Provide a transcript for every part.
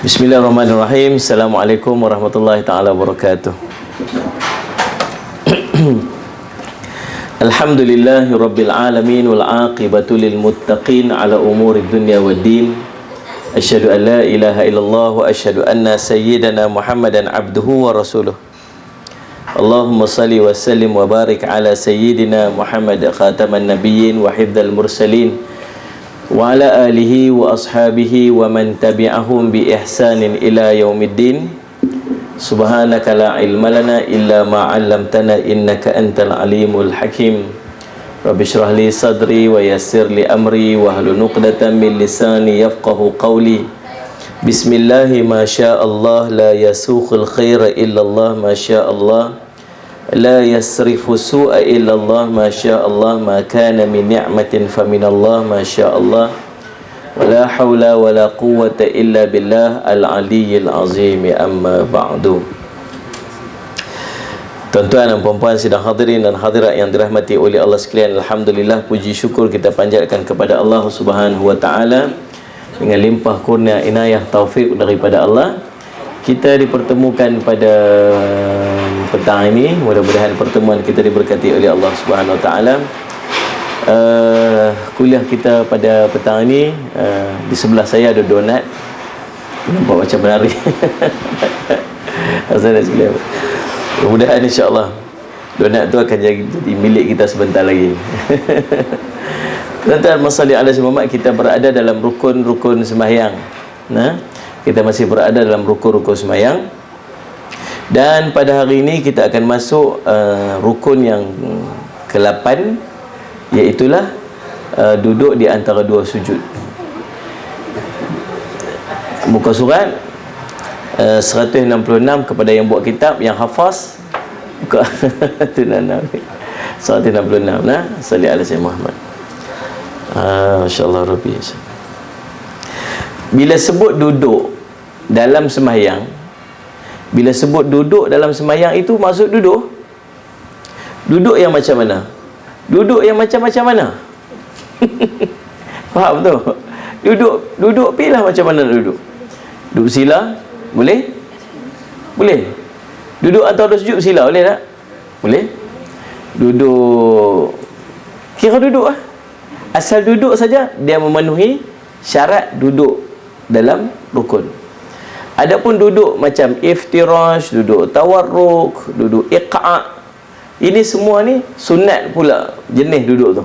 Bismillahirrahmanirrahim. Assalamualaikum warahmatullahi ta'ala wabarakatuh. Alhamdulillahi rabbil alamin wal aqibatu lil muttaqin ala umuri dunya waddin. Asyhadu an la ilaha illallah wa asyhadu anna sayyidana Muhammadan abduhu wa rasuluh. Allahumma salli wa sallim wa barik ala sayyidina Muhammad khataman nabiyyin wa hifdzal mursalin wa ala alihi wa ashabihi wa man tabi'ahum bi ihsanin ila yaumiddin. Subhanaka la ilma lana illa ma 'allamtana innaka antal alimul hakim. Rabbi shrah li sadri wa yassir li amri wa hlul 'uqdatam min lisani yafqahu qawli. Bismillahi ma syaa Allah la yasuqul khaira illa Allah ma syaa Allah. La yasrifu su'a illa Allah ma syaa Allah. Ma kana min ni'matin fa min Allah ma syaa Allah. Wa la hawla wa la quwwata illa billah al-aliyyil azim. Amma ba'du. Tuan-tuan dan puan-puan sidang hadirin dan hadirat yang dirahmati oleh Allah sekalian, alhamdulillah, puji syukur kita panjatkan kepada Allah Subhanahu wa taala. Dengan limpah kurnia inayah taufik daripada Allah, kita dipertemukan pada petang ini. Mudah-mudahan pertemuan kita diberkati oleh Allah Subhanahu wa taala. Kuliah kita pada petang ini, di sebelah saya ada donat. Nampak macam menari. Asal sekalian. Mudah-mudahan insya-Allah donat tu akan jadi milik kita sebentar lagi. Tuan-tuan, masalli ala Muhammad, kita berada dalam rukun-rukun sembahyang. Nah, kita masih berada dalam rukun-rukun sembahyang. Dan pada hari ini kita akan masuk rukun yang ke-8, iaitulah duduk di antara dua sujud. Muka surat 166 kepada yang buat kitab, yang hafaz buka 166. Nah, salli ala Muhammad. Masya-Allah Rabbi. Bila sebut duduk dalam sembahyang, bila sebut duduk dalam sembahyang, itu maksud duduk yang macam mana? Duduk yang macam-macam mana? Faham tu? Duduk pilih macam mana duduk. Duduk sila boleh? Boleh. Duduk antara dua sujud sila boleh tak? Boleh. Duduk, kira duduk lah. Asal duduk saja dia memenuhi syarat duduk dalam rukun. Adapun duduk macam iftirash, duduk tawarruk, duduk iqa', ini semua ni sunat pula jenis duduk tu.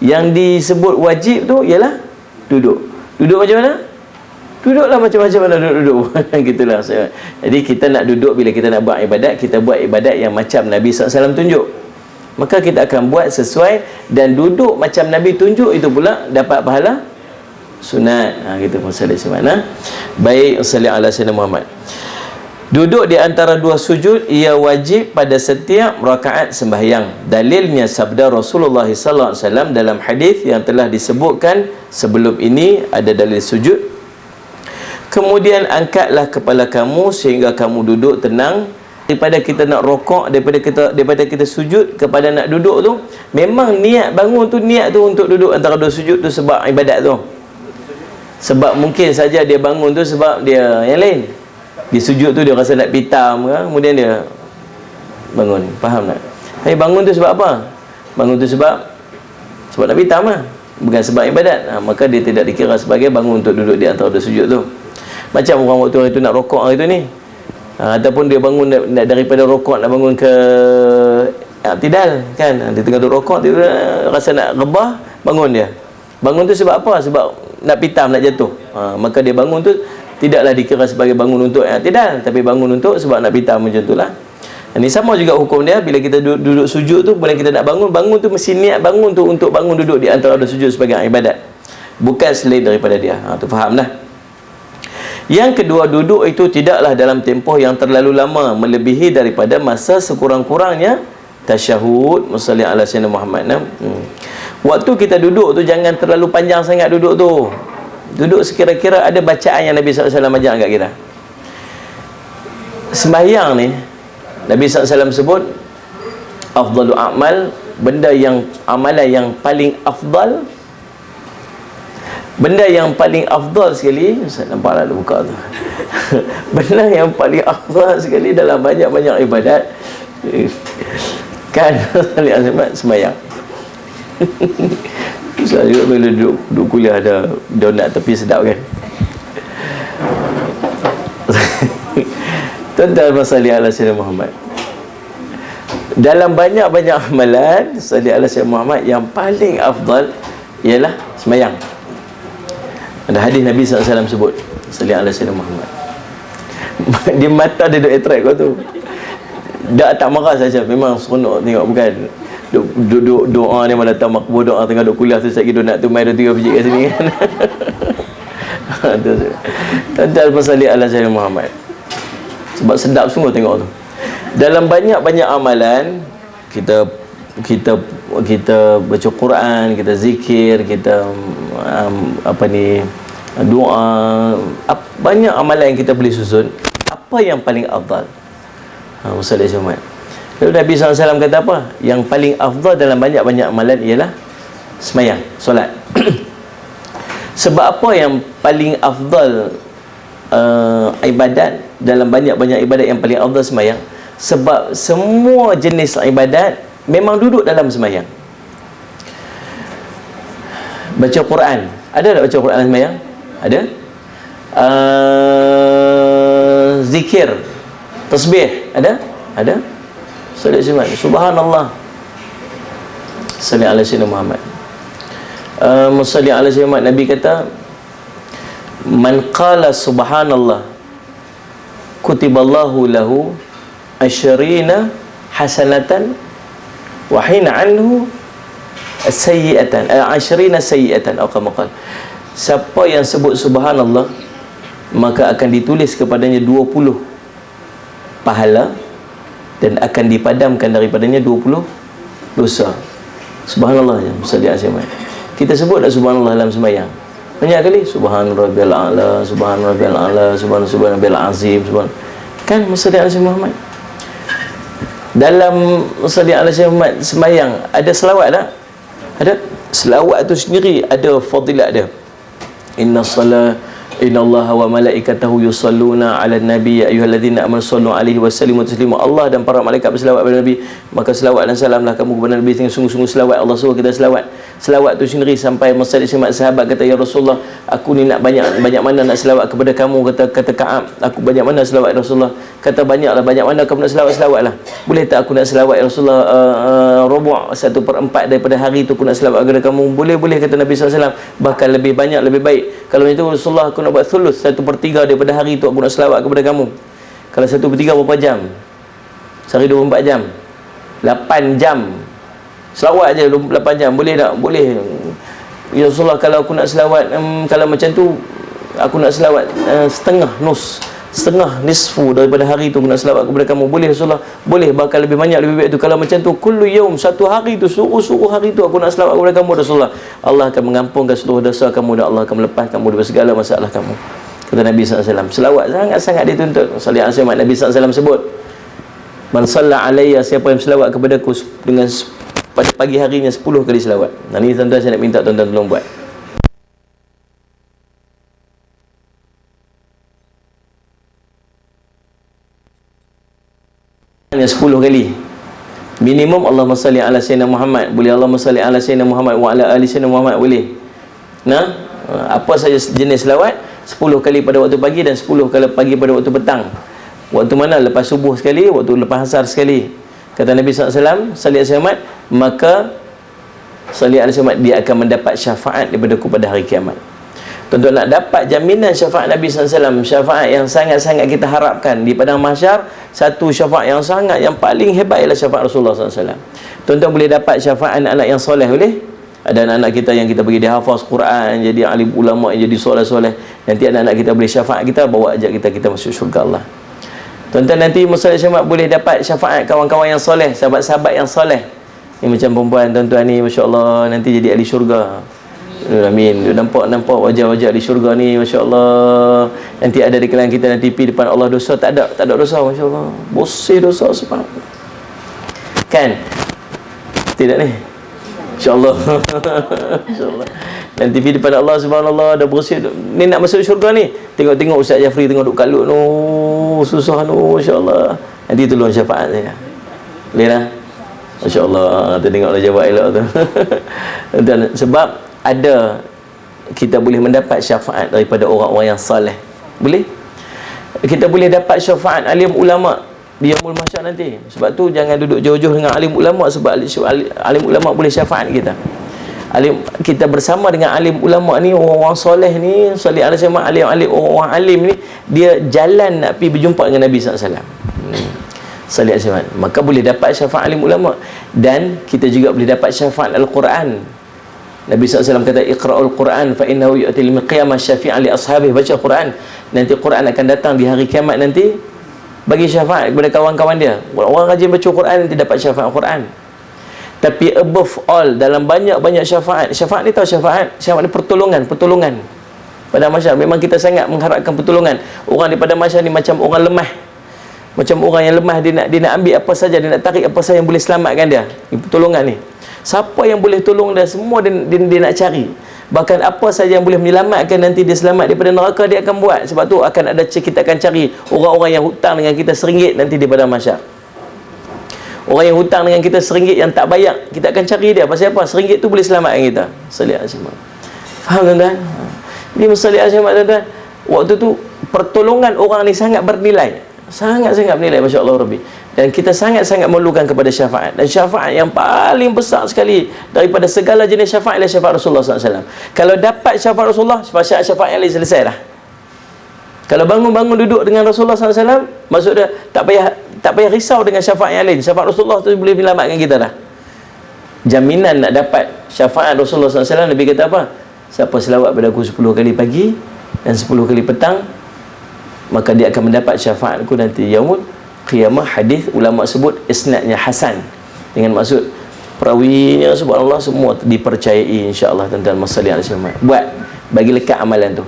Yang disebut wajib tu ialah duduk. Duduk macam mana? Duduklah macam-macam mana duduk. Gitulah. Jadi kita nak duduk, bila kita nak buat ibadat, kita buat ibadat yang macam Nabi SAW tunjuk. Maka kita akan buat sesuai, dan duduk macam Nabi tunjuk itu pula dapat pahala sunat. Kita pun salih semana. Baik, salli ala sayyidina Muhammad. Duduk di antara dua sujud ia wajib pada setiap rakaat sembahyang. Dalilnya sabda Rasulullah sallallahu alaihi wasallam dalam hadis yang telah disebutkan sebelum ini. Ada dalil sujud. Kemudian angkatlah kepala kamu sehingga kamu duduk tenang. Daripada kita nak rokok, daripada kita sujud kepada nak duduk tu, memang niat bangun tu, niat tu untuk duduk antara dua sujud tu sebab ibadat tu. Sebab mungkin saja dia bangun tu sebab dia yang lain. Di sujud tu dia rasa nak pitam kan? Kemudian dia bangun. Faham tak? Tapi bangun tu sebab apa? Bangun tu sebab nak pitam lah, bukan sebab ibadat. Maka dia tidak dikira sebagai bangun untuk duduk di antara dua sujud tu. Macam orang waktu hari tu nak rokok hari tu ni, ataupun dia bangun daripada rokok nak bangun ke i'tidal kan, dia tengah duduk rokok, dia rasa nak rebah, bangun dia. Bangun tu sebab apa? Sebab nak pitam, nak jatuh. Maka dia bangun tu tidaklah dikira sebagai bangun untuk i'tidal, tapi bangun untuk sebab nak pitam, macam itulah. Ini sama juga hukum dia. Bila kita duduk sujud tu, bila kita nak bangun tu mesti niat bangun tu untuk bangun duduk di antara dua sujud sebagai ibadat, bukan selain daripada dia. Tu fahamlah. Yang kedua, duduk itu tidaklah dalam tempoh yang terlalu lama, melebihi daripada masa sekurang-kurangnya tasyahud. Musalli ala sayyidina Muhammad. Waktu kita duduk tu jangan terlalu panjang sangat duduk tu. Duduk sekira-kira ada bacaan yang Nabi SAW ajar kat kita. Sembahyang ni Nabi SAW sebut afdalu a'mal, benda yang amalan yang paling afdal Benda yang paling afdal sekali, saya nampak dah buka tu. Benda yang paling afdal sekali dalam banyak-banyak ibadat kan sembahyang. Saya juga bila duduk kuliah ada donat tepi sedap kan. Tuan-tuan masalih ala Sayyidina Muhammad, dalam banyak-banyak amalan salih ala Sayyidina Muhammad, yang paling afdal ialah sembahyang. Ada hadis Nabi SAW sebut salih ala Sayyidina Muhammad. Dia mata dia duk attract kau tu, dah tak marah saja, memang seronok tengok, bukan duduk doa ni malah datang makbul doa tengah duk kuliah tu, sekali donat tu mai 2-3 biji kat sini kan. Tuan-tuan masalih ala Sayyidina Muhammad, sebab sedap sungguh tengok tu. Dalam banyak-banyak amalan kita baca Quran, kita zikir, kita doa, banyak amalan yang kita boleh susun. Apa yang paling afdal? Masalah Jumaat. Lalu Nabi SAW kata apa? Yang paling afdal dalam banyak-banyak amalan ialah sembahyang, solat. Sebab apa yang paling afdal ibadat, dalam banyak-banyak ibadat yang paling afdal sembahyang? Sebab semua jenis ibadat memang duduk dalam sembahyang. Baca Quran, ada tak baca Quran dalam sembahyang? Ada. Zikir, tasbih, ada? Ada. Salat Jumaat, subhanallah, salli ala Sayyidina Muhammad. Musalli ala Sayyidina Muhammad, Nabi kata, man qala subhanallah kutiballahu lahu asyrina hasanatan wa hina anhu sayyi'atan, asyrina sayyi'atan, atau kama qala. Siapa yang sebut subhanallah, maka akan ditulis kepadanya 20 pahala dan akan dipadamkan daripadanya 20 dosa. Subhanallah je, musalli ala Sayyidina. Kita sebut tak subhanallah dalam sembahyang? Banyak kali, subhan rabbiyal a'la, subhan rabbiyal a'la, subhan rabbil azim, subhan. Kan musalli ala Sayyidina Muhammad. Dalam musalli ala Sayyidina Muhammad sembahyang ada selawat tak? Ada. Selawat tu sendiri ada fadilat dia. Inna Allaha wa malaikatahu yusalluna 'alan nabi ya ayyuhalladzina amanu sallu 'alaihi wa sallimu taslima. Allah dan para malaikat berselawat kepada Nabi, maka selawat dan salamlah kamu kepada Nabi dengan sungguh-sungguh selawat. Allah suruh kita selawat. Selawat tu sendiri sampai Masjid sahabat kata, ya Rasulullah, aku ni nak banyak mana nak selawat kepada kamu. Kata Ka'ab, aku banyak mana selawat Rasulullah? Kata banyaklah, banyak mana kamu nak selawatlah. Boleh tak aku nak selawat ya Rasulullah rubu' 1/4 daripada hari tu aku nak selawat kepada kamu? Boleh kata Nabi SAW. Bahkan lebih banyak lebih baik. Kalau itu Rasulullah, aku nak buat thuluth, 1/3 daripada hari tu aku nak selawat kepada kamu. Kalau 1/3 berapa jam? Sehari 24 jam, 8 jam selawat je, 8 jam. Boleh tak? Boleh ya Rasulullah. Kalau aku nak selawat kalau macam tu aku nak selawat setengah nisfu daripada hari tu aku nak selawat kepada kamu. Boleh Rasulullah? Boleh. Bahkan lebih banyak lebih baik tu. Kalau macam tu kullu yaum, satu hari tu, suruh hari tu aku nak selawat kepada kamu Rasulullah, Allah akan mengampunkan seluruh dosa kamu dan Allah akan melepaskan kamu dari segala masalah kamu. Kata Nabi SAW. Selawat sangat-sangat dituntut. Salih alaihi wasallam. Nabi SAW sebut, man salla alayya, siapa yang selawat kepada aku dengan pada pagi harinya 10 kali selawat. Nah, ni tuan-tuan saya nak minta tuan-tuan tolong buat. Hanya 10 kali. Minimum Allahumma salli ala Sayyidina Muhammad. Boleh Allahumma salli ala Sayyidina Muhammad wa ala ali Sayyidina Muhammad, boleh. Nah, apa saja jenis selawat, 10 kali pada waktu pagi dan 10 kali pagi pada waktu petang. Waktu mana? Lepas subuh sekali, waktu lepas asar sekali. Kata Nabi SAW, salli alaihi wasallam, maka salli alaihi wasallam, dia akan mendapat syafaat daripada aku pada hari kiamat. Tuan-tuan, nak dapat jaminan syafaat Nabi SAW, syafaat yang sangat-sangat kita harapkan di padang mahsyar, satu syafaat yang paling hebat ialah syafaat Rasulullah SAW. Tuan-tuan boleh dapat syafaat anak-anak yang soleh, boleh? Ada anak-anak kita yang kita bagi dia hafaz Quran, jadi alim ulama, jadi soleh-soleh. Nanti anak-anak kita boleh syafaat kita, bawa ajak kita masuk syurga Allah. Tuan-tuan, nanti Musa Syamat boleh dapat syafaat kawan-kawan yang soleh, sahabat-sahabat yang soleh. Ni macam perempuan tuan-tuan ni, Masya Allah, nanti jadi ahli syurga. Amin. Dia nampak wajah-wajah ahli syurga ni, Masya Allah. Nanti ada di kalangan kita, nanti pergi depan Allah dosa, tak ada dosa, Masya Allah. Bersih dosa, subhanallah. Kan? Tidak ni? Insya Allah. Insya Allah. nanti pergi depan Allah, subhanallah, dah bersih ni, nak masuk syurga ni, tengok-tengok Ustaz Jafri tengok duk kalut tu, susah tu, insya-Allah nanti tolong syafaat saya. Boleh lah, masya-Allah, tu tengoklah jawab elok tu. Dan sebab ada, kita boleh mendapat syafaat daripada orang-orang yang saleh. Boleh, kita boleh dapat syafaat alim ulama di yaumul mahsyar nanti. Sebab tu jangan duduk jauh-jauh dengan alim ulama, sebab alim ulama boleh syafaat kita. Kita bersama dengan alim ulama ni, orang-orang soleh ni, soleh alim orang alim ni, dia jalan nak pergi berjumpa dengan Nabi SAW. Salih al-Syafaat. Maka boleh dapat syafaat alim ulama. Dan kita juga boleh dapat syafaat Al-Quran. Nabi SAW kata, iqra'ul Quran fa innahu yu'til qiyamah syafi'an li ashabih. Baca Quran, nanti Quran akan datang di hari kiamat nanti bagi syafaat kepada kawan-kawan dia. Orang rajin baca Quran nanti dapat syafaat Quran. Tapi above all, dalam banyak-banyak syafaat, syafaat ni tahu syafaat ni pertolongan pada masyarakat. Memang kita sangat mengharapkan pertolongan. Orang daripada masyarakat ni macam orang lemah, macam orang yang lemah, dia nak ambil apa saja, dia nak tarik apa saja yang boleh selamatkan dia. Ini pertolongan ni, siapa yang boleh tolong dia, semua dia nak cari. Bahkan apa saja yang boleh menyelamatkan nanti dia selamat daripada neraka, dia akan buat. Sebab tu akan ada, kita akan cari orang-orang yang hutang dengan kita RM1 nanti daripada masyarakat. Orang yang hutang dengan kita RM1 yang tak bayar, kita akan cari dia. Pasal apa? RM1 tu boleh selamatkan kita. Salih al-Syafaat. Faham tuan-tuan? Ini masalah al-Syafaat tuan-tuan. Waktu tu pertolongan orang ni sangat bernilai, sangat-sangat bernilai, masya-Allah Rabbi. Dan kita sangat-sangat memerlukan kepada syafaat. Dan syafaat yang paling besar sekali daripada segala jenis syafaat ialah syafaat Rasulullah SAW. Kalau dapat syafaat Rasulullah, syafaat yang lain selesai dah. Kalau bangun-bangun duduk dengan Rasulullah SAW, maksud dia tak payah risau dengan syafaat yang lain. Syafaat Rasulullah tu boleh menyelamatkan kita dah. Jaminan nak dapat syafaat Rasulullah SAW. Nabi kata apa? Siapa selawat pada aku 10 kali pagi dan 10 kali petang, maka dia akan mendapat syafaatku nanti yaumul qiyamah. Hadis ulama sebut isnadnya hasan, dengan maksud perawinya subhanallah semua dipercayai, insya-Allah. Tuan-tuan masalih al-Syafaat, buat bagi lekat amalan tu.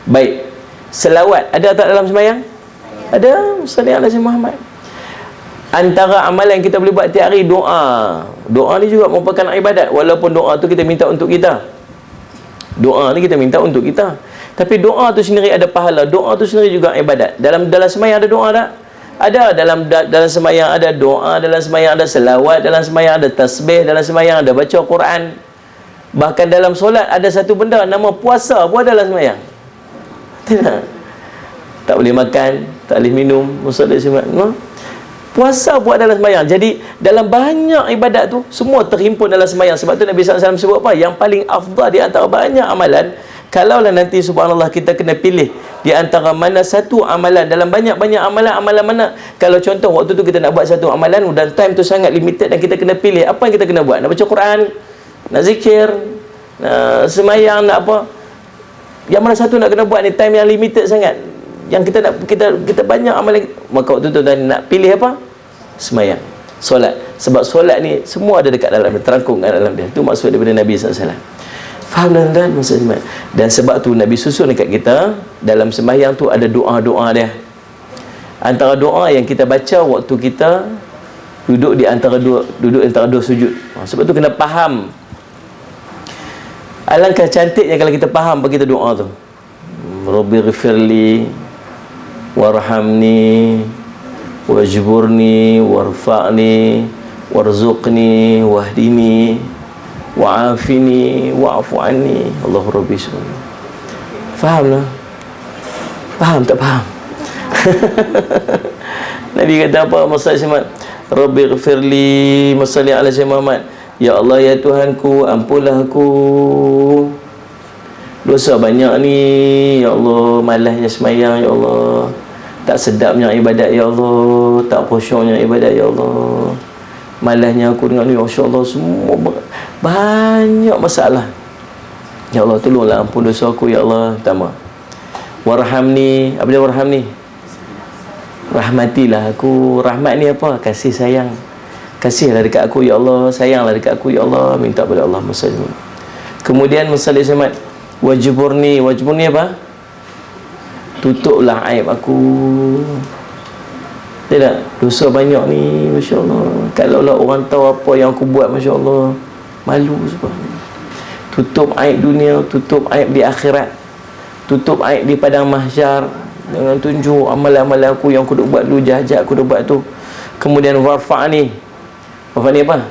Baik, selawat ada tak dalam sembahyang? Ada. Salih ala Muhammad. Antara amalan yang kita boleh buat tiap hari, doa. Doa ni juga merupakan ibadat, walaupun doa tu kita minta untuk kita. Doa ni kita minta untuk kita, tapi doa tu sendiri ada pahala. Doa tu sendiri juga ibadat. Dalam sembahyang ada doa tak? Ada. Dalam sembahyang ada doa, dalam sembahyang ada selawat, dalam sembahyang ada tasbih, dalam sembahyang ada baca Quran. Bahkan dalam solat ada satu benda nama puasa pun ada dalam sembahyang. Tidak. Tak boleh makan, tak boleh minum, musalli sembahyang. No? Puasa buat dalam sembahyang. Jadi dalam banyak ibadat tu semua terhimpun dalam sembahyang. Sebab tu Nabi SAW sebut apa? Yang paling afdal di antara banyak amalan, kalaulah nanti subhanallah kita kena pilih di antara mana satu amalan dalam banyak-banyak amalan mana, kalau contoh waktu tu kita nak buat satu amalan dan time tu sangat limited dan kita kena pilih apa yang kita kena buat, nak baca Quran, nak zikir, nak sembahyang, nak apa, yang mana satu nak kena buat ni, time yang limited sangat, yang kita nak, kita banyak amalan, maka waktu tu nak pilih apa? Sembahyang, solat. Sebab solat ni semua ada dekat dalam dia, terangkum kat dalam dia. Itu maksud daripada Nabi SAW. Faham tuan-tuan maksudnya? Dan sebab tu Nabi susun dekat kita dalam sembahyang tu ada doa-doa dia. Antara doa yang kita baca waktu kita duduk di antara dua sujud. Sebab tu kena faham. Alangkah cantiknya kalau kita faham apa kita doa tu. Rabbighfirli warhamni wajburni warfa'ni warzuqni wahdini wa'afini wa'afu anni Allahu Rabbi subhanahu. Faham lah? Faham tak faham? Nabi kata apa? Maksudnya Rabbighfirli masalli ala Sayyidina Muhammad. Ya Allah, ya Tuhanku, ampunlah aku, dosa banyak ni ya Allah, malasnya sembahyang ya Allah, tak sedapnya ibadat ya Allah, tak khusyuknya ibadat ya Allah, malasnya aku dengan ni Masya Allah, semua banyak masalah ya Allah, tolonglah ampun dosa aku ya Allah. Pertama, warhamni. Apa dia warhamni? Rahmatilah aku. Rahmat ni apa? Kasih sayang. Kasihlah dekat aku ya Allah, sayanglah dekat aku ya Allah, minta pada Allah masalah. Kemudian masalah semat wajburni. Wajburni apa? Tutuplah aib aku. Tidak, dosa banyak ni Masya Allah. Kalaulah orang tahu apa yang aku buat, Masya Allah, malu sebab. tutup aib dunia, tutup aib di akhirat, tutup aib di padang mahsyar. Jangan tunjuk amalan-amalan aku yang aku duk buat dulu, jahat-jahat aku duk buat tu. Kemudian warfa'ni apa?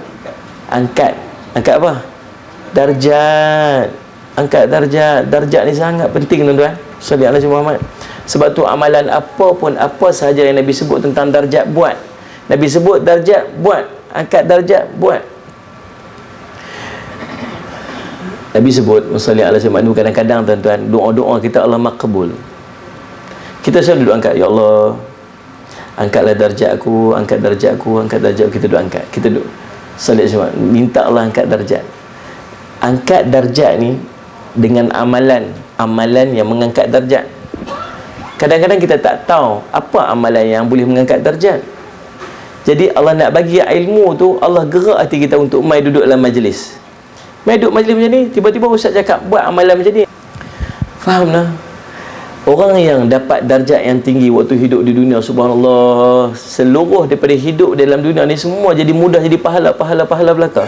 Angkat apa? Darjat. Angkat darjat. Darjat ni sangat penting, tuan-tuan. Sallallahu alaihi Muhammad. Sebab tu amalan apa sahaja yang Nabi sebut tentang darjat, buat. Nabi sebut darjat, buat. Angkat darjat, buat. Nabi sebut sallallahu alaihi wasallam, kadang-kadang tuan-tuan, doa-doa kita Allah makbul. Kita selalu duduk angkat, ya Allah, angkatlah darjat aku, angkat darjat aku, angkat darjat aku. Kita duduk angkat, kita duduk sallallahu alaihi wasallam, minta Allah angkat darjat. Angkat darjat ni dengan amalan yang mengangkat darjat. Kadang-kadang kita tak tahu apa amalan yang boleh mengangkat darjat. Jadi Allah nak bagi ilmu tu, Allah gerak hati kita untuk mai duduk dalam majlis. Mai duduk majlis macam ni, tiba-tiba ustaz cakap buat amalan macam ni. Faham lah? Orang yang dapat darjat yang tinggi waktu hidup di dunia, subhanallah, seluruh daripada hidup dalam dunia ni semua jadi mudah jadi pahala belaka.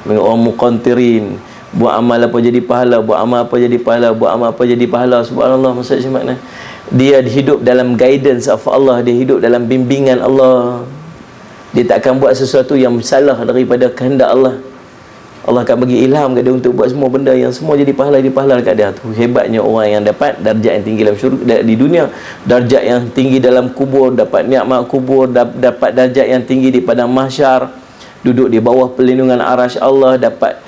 Orang muqantirin, buat amal apa jadi pahala, buat amal apa jadi pahala, buat amal apa jadi pahala. Subhanallah, maksud macam mana? Dia hidup dalam guidance of Allah, dia hidup dalam bimbingan Allah. Dia tak akan buat sesuatu yang salah daripada kehendak Allah. Allah akan bagi ilham kat dia untuk buat semua benda yang semua jadi pahala dekat dia. Tu hebatnya orang yang dapat darjat yang tinggi dalam syurga di dunia, darjat yang tinggi dalam kubur, dapat nikmat kubur, dapat darjat yang tinggi di padang mahsyar, duduk di bawah perlindungan arasy Allah, dapat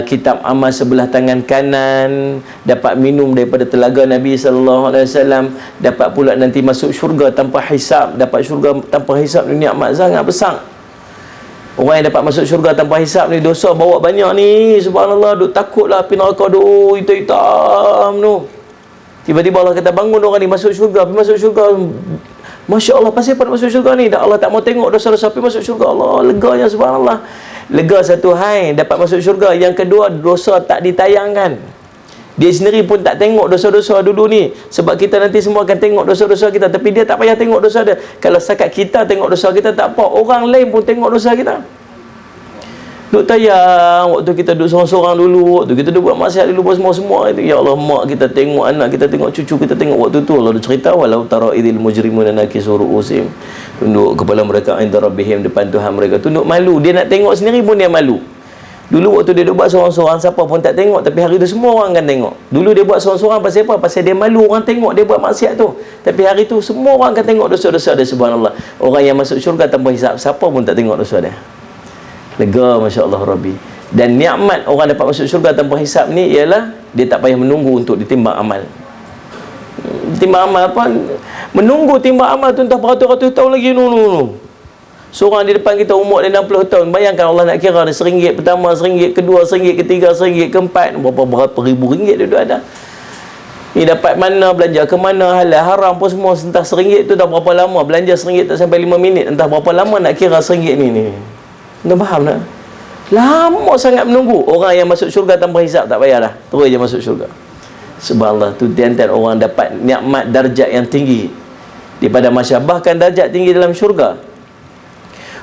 kitab amal sebelah tangan kanan, dapat minum daripada telaga Nabi sallallahu alaihi wasallam, dapat pula nanti masuk syurga tanpa hisab. Dapat syurga tanpa hisab ni nikmat sangat besar. Orang yang dapat masuk syurga tanpa hisab ni, dosa bawa banyak ni, subhanallah, duk takutlah api neraka tu hitam tu. Tiba-tiba Allah kata bangun orang ni masuk syurga, pergi masuk syurga. Masya Allah, pasal apa nak masuk syurga ni? Dah Allah tak mau tengok dosa-dosa, pergi masuk syurga. Allah, leganya, subhanallah. Lega satu hai, dapat masuk syurga. Yang kedua, dosa tak ditayangkan. Dia sendiri pun tak tengok dosa-dosa dulu ni. Sebab kita nanti semua akan tengok dosa-dosa kita, tapi dia tak payah tengok dosa dia. Kalau setakat kita tengok dosa kita tak apa, orang lain pun tengok dosa kita. Duk tayang waktu kita duduk seorang-seorang dulu, waktu kita duduk buat maksiat dulu semua itu. Ya Allah, mak kita tengok, anak kita tengok, cucu kita tengok waktu tu. Allah cerita, walau tara idil mujrimuna nakisu ru'usihim, tunduk kepala mereka inda rabbihim, depan Tuhan mereka, tunduk malu. Dia nak tengok sendiri pun dia malu. Dulu waktu dia duduk buat seorang-seorang, siapa pun tak tengok, tapi hari tu semua orang akan tengok. Dulu dia buat seorang-seorang pasal apa? Pasal dia malu orang tengok dia buat maksiat tu. Tapi hari tu semua orang akan tengok dosa-dosa dia, subhanallah. Orang yang masuk syurga tanpa hisab, siapa pun tak tengok dosa dia. Lega, masya-Allah Rabbi. Dan nikmat orang dapat masuk syurga tanpa hisab ni ialah dia tak payah menunggu untuk ditimbang amal. Timbang amal apa? Menunggu timbang amal tu entah beratus-ratus tahun lagi. Seorang di depan kita umur dia 60 tahun. Bayangkan Allah nak kira dia RM1 pertama, RM1 kedua, RM1 ketiga, RM1 keempat, berapa ribu ringgit dia ada. Ni dapat mana, belanja ke mana, halal haram pun semua. Entah RM1 tu dah berapa lama, belanja RM1 tak sampai 5 minit, entah berapa lama nak kira RM1 ni. Anda faham tak? Lama sangat menunggu. Orang yang masuk syurga tanpa hisab tak payah dah, terus je masuk syurga. Subhanallah, tu tian-tian orang dapat nikmat darjat yang tinggi di pada mahsyar. Bahkan darjat tinggi dalam syurga,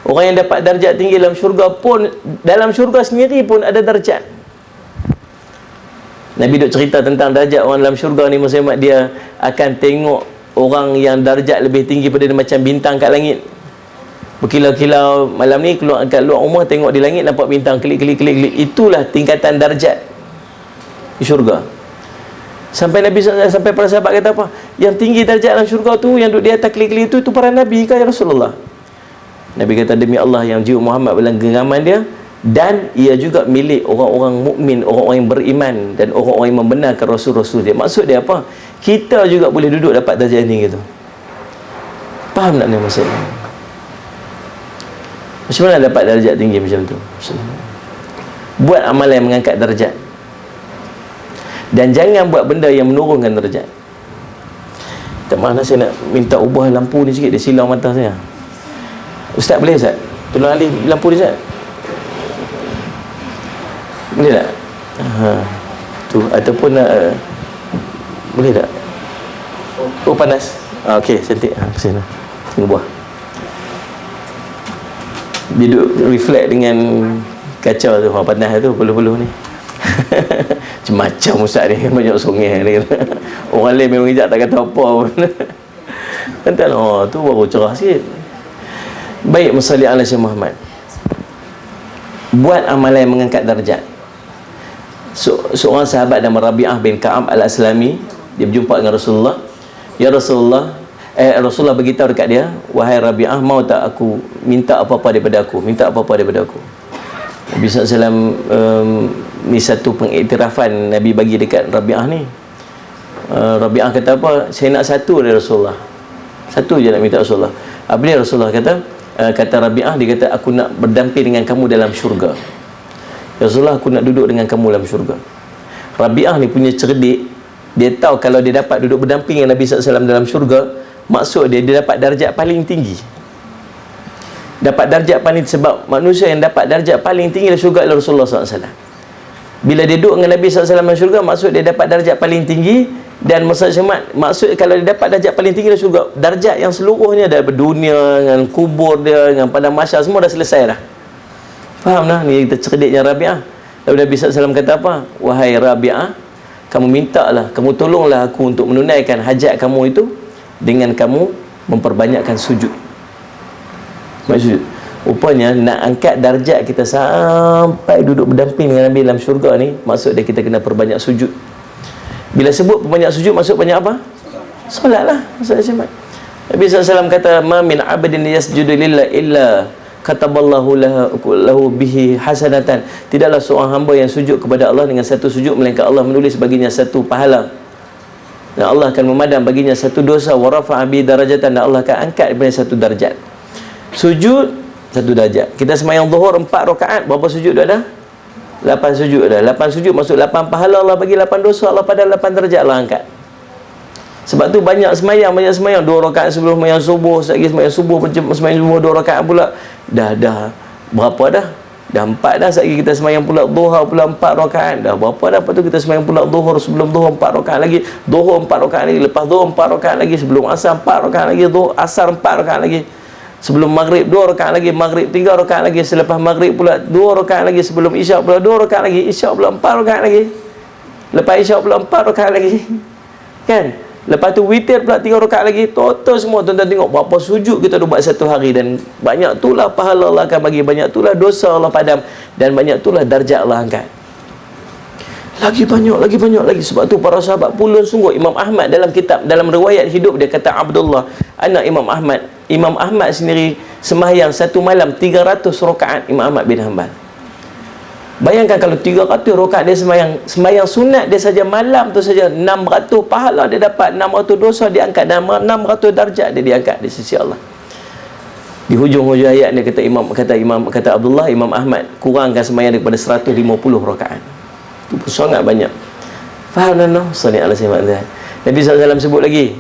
orang yang dapat darjat tinggi dalam syurga pun, dalam syurga sendiri pun ada darjat. Nabi duk cerita tentang darjat orang dalam syurga ni, Muhammad, dia akan tengok orang yang darjat lebih tinggi pada dia macam bintang kat langit. Berkilau-kilau malam ni, keluar kat luar rumah tengok di langit nampak bintang klik-klik. Itulah tingkatan darjat di syurga. Sampai Nabi, sampai para sahabat kata apa? Yang tinggi darjat dalam syurga tu, yang duduk di atas klik-klik itu para Nabi kah ya Rasulullah? Nabi kata, demi Allah yang jiwa Muhammad dalam genggaman dia, dan ia juga milik orang-orang mukmin, orang-orang yang beriman, dan orang-orang yang membenarkan rasul-rasul dia. Maksud dia apa? Kita juga boleh duduk dapat darjat tinggi tu. Faham tak ni maksudnya? Macam mana dapat darjat tinggi macam tu? Buat amalan yang mengangkat darjat, dan jangan buat benda yang menurunkan darjat. Tak mana saya nak minta ubah lampu ni sikit, dia silau mata saya. Ustaz boleh Ustaz? Tolong alih lampu dia Ustaz. Boleh tak? Tu ataupun boleh tak? Oh panas. Okey, cantik. Ke sana. Tengok buah. Dia duduk reflect dengan kaca tu, panas tu, buluh-buluh ni. Macam ustaz ni banyak songeh ni. Orang lain memang hijab tak kata apa pun. Entah, oh tu baru cerah sikit. Baik, musalli ala Syekh Muhammad. Buat amalan yang mengangkat darjat. Seorang sahabat nama Rabi'ah bin Ka'ab al-Aslami, dia berjumpa dengan Rasulullah. Ya Rasulullah, Rasulullah beritahu dekat dia, wahai Rabi'ah, mau tak aku minta apa-apa daripada aku? Minta apa-apa daripada aku? Nabi SAW, ni satu pengiktirafan Nabi bagi dekat Rabi'ah ni. Rabi'ah kata apa? Saya nak satu dari Rasulullah. Satu je nak minta Rasulullah. Apa dia Rasulullah kata Rabi'ah, dia kata aku nak berdamping dengan kamu dalam syurga. Rasulullah, aku nak duduk dengan kamu dalam syurga. Rabi'ah ni punya cerdik. Dia tahu kalau dia dapat duduk berdamping dengan Nabi SAW dalam syurga, maksud dia dapat darjat paling tinggi. Dapat darjat paling, sebab manusia yang dapat darjat paling tinggi dalam syurga adalah Rasulullah SAW. Bila dia duduk dengan Nabi SAW dalam syurga, maksud dia dapat darjat paling tinggi. Dan maksud kalau dia dapat darjat paling tinggi dalam syurga, darjat yang seluruhnya dari dunia, dengan kubur dia, dengan padang mahsyar, semua dah selesai dah. Faham dah? Ni kita cerdiknya Rabi'ah. Lalu Nabi SAW kata apa? Wahai Rabi'ah, kamu mintalah, kamu tolonglah aku untuk menunaikan hajat kamu itu dengan kamu memperbanyakkan sujud. Maksud rupanya nak angkat darjat kita sampai duduk berdamping dengan Nabi dalam syurga ni, maksud dia kita kena perbanyak sujud. Bila sebut perbanyak sujud, maksud banyak apa? Solat lah. Nabi SAW kata, ma min abdin yasjudu lillah illa kataballahu lahu bihi hasanatan. Tidaklah seorang hamba yang sujud kepada Allah dengan satu sujud, melainkan Allah menulis baginya satu pahala, dan Allah akan memadam baginya satu dosa. Wa rafa'a bi darajatan, dan Allah akan angkat daripada satu darjat. Sujud satu darjat. Kita sembahyang zuhur 4 rakaat, berapa sujud dah ada? 8 sujud dah. 8 sujud maksud 8 pahala Allah bagi, 8 dosa Allah pada 8 darjat Allah angkat. Sebab tu banyak sembahyang 2 rakaat sebelum sembahyang subuh, lagi sembahyang subuh, sembahyang subuh 2 rakaat pula. Dah berapa dah? Dah 4 dah. Lagi kita sembahyang pula duha pula 4 rakaat. Dah berapa dah? Lepas tu kita sembahyang pula zuhur, sebelum zuhur 4 rakaat lagi, zuhur 4 rakaat lagi, lepas zuhur 4 rakaat lagi, sebelum asar 4 rakaat lagi, zuhur asar 4 rakaat lagi, sebelum maghrib 2 rakaat lagi, maghrib 3 rakaat lagi, selepas maghrib pula 2 rakaat lagi, sebelum isyak pula 2 rakaat lagi, isyak pula 4 rakaat lagi, lepas isyak pula 4 rakaat lagi, kan? Lepas tu witir pula 3 rakaat lagi. Total semua tuan-tuan tengok berapa sujud kita dah buat satu hari. Dan banyak itulah pahala Allah akan bagi, banyak itulah dosa Allah padam, dan banyak itulah darjat Allah angkat. Lagi banyak lagi. Sebab tu para sahabat pulun sungguh. Imam Ahmad dalam riwayat hidup dia kata, Abdullah anak Imam Ahmad sendiri sembahyang satu malam 300 rakaat. Imam Ahmad bin Hanbal, bayangkan kalau 300 rakaat dia sembahyang sunat dia saja malam tu saja, 600 pahala dia dapat, 600 dosa dia angkat, dan 600 darjat dia diangkat di sisi Allah. Di hujung-hujung ayat dia kata Abdullah, Imam Ahmad kurangkan sembahyang daripada 150 rakaat. Itu pun sangat banyak. Faham tak? Sallallahu alaihi wasallam. Nabi SAW sebut lagi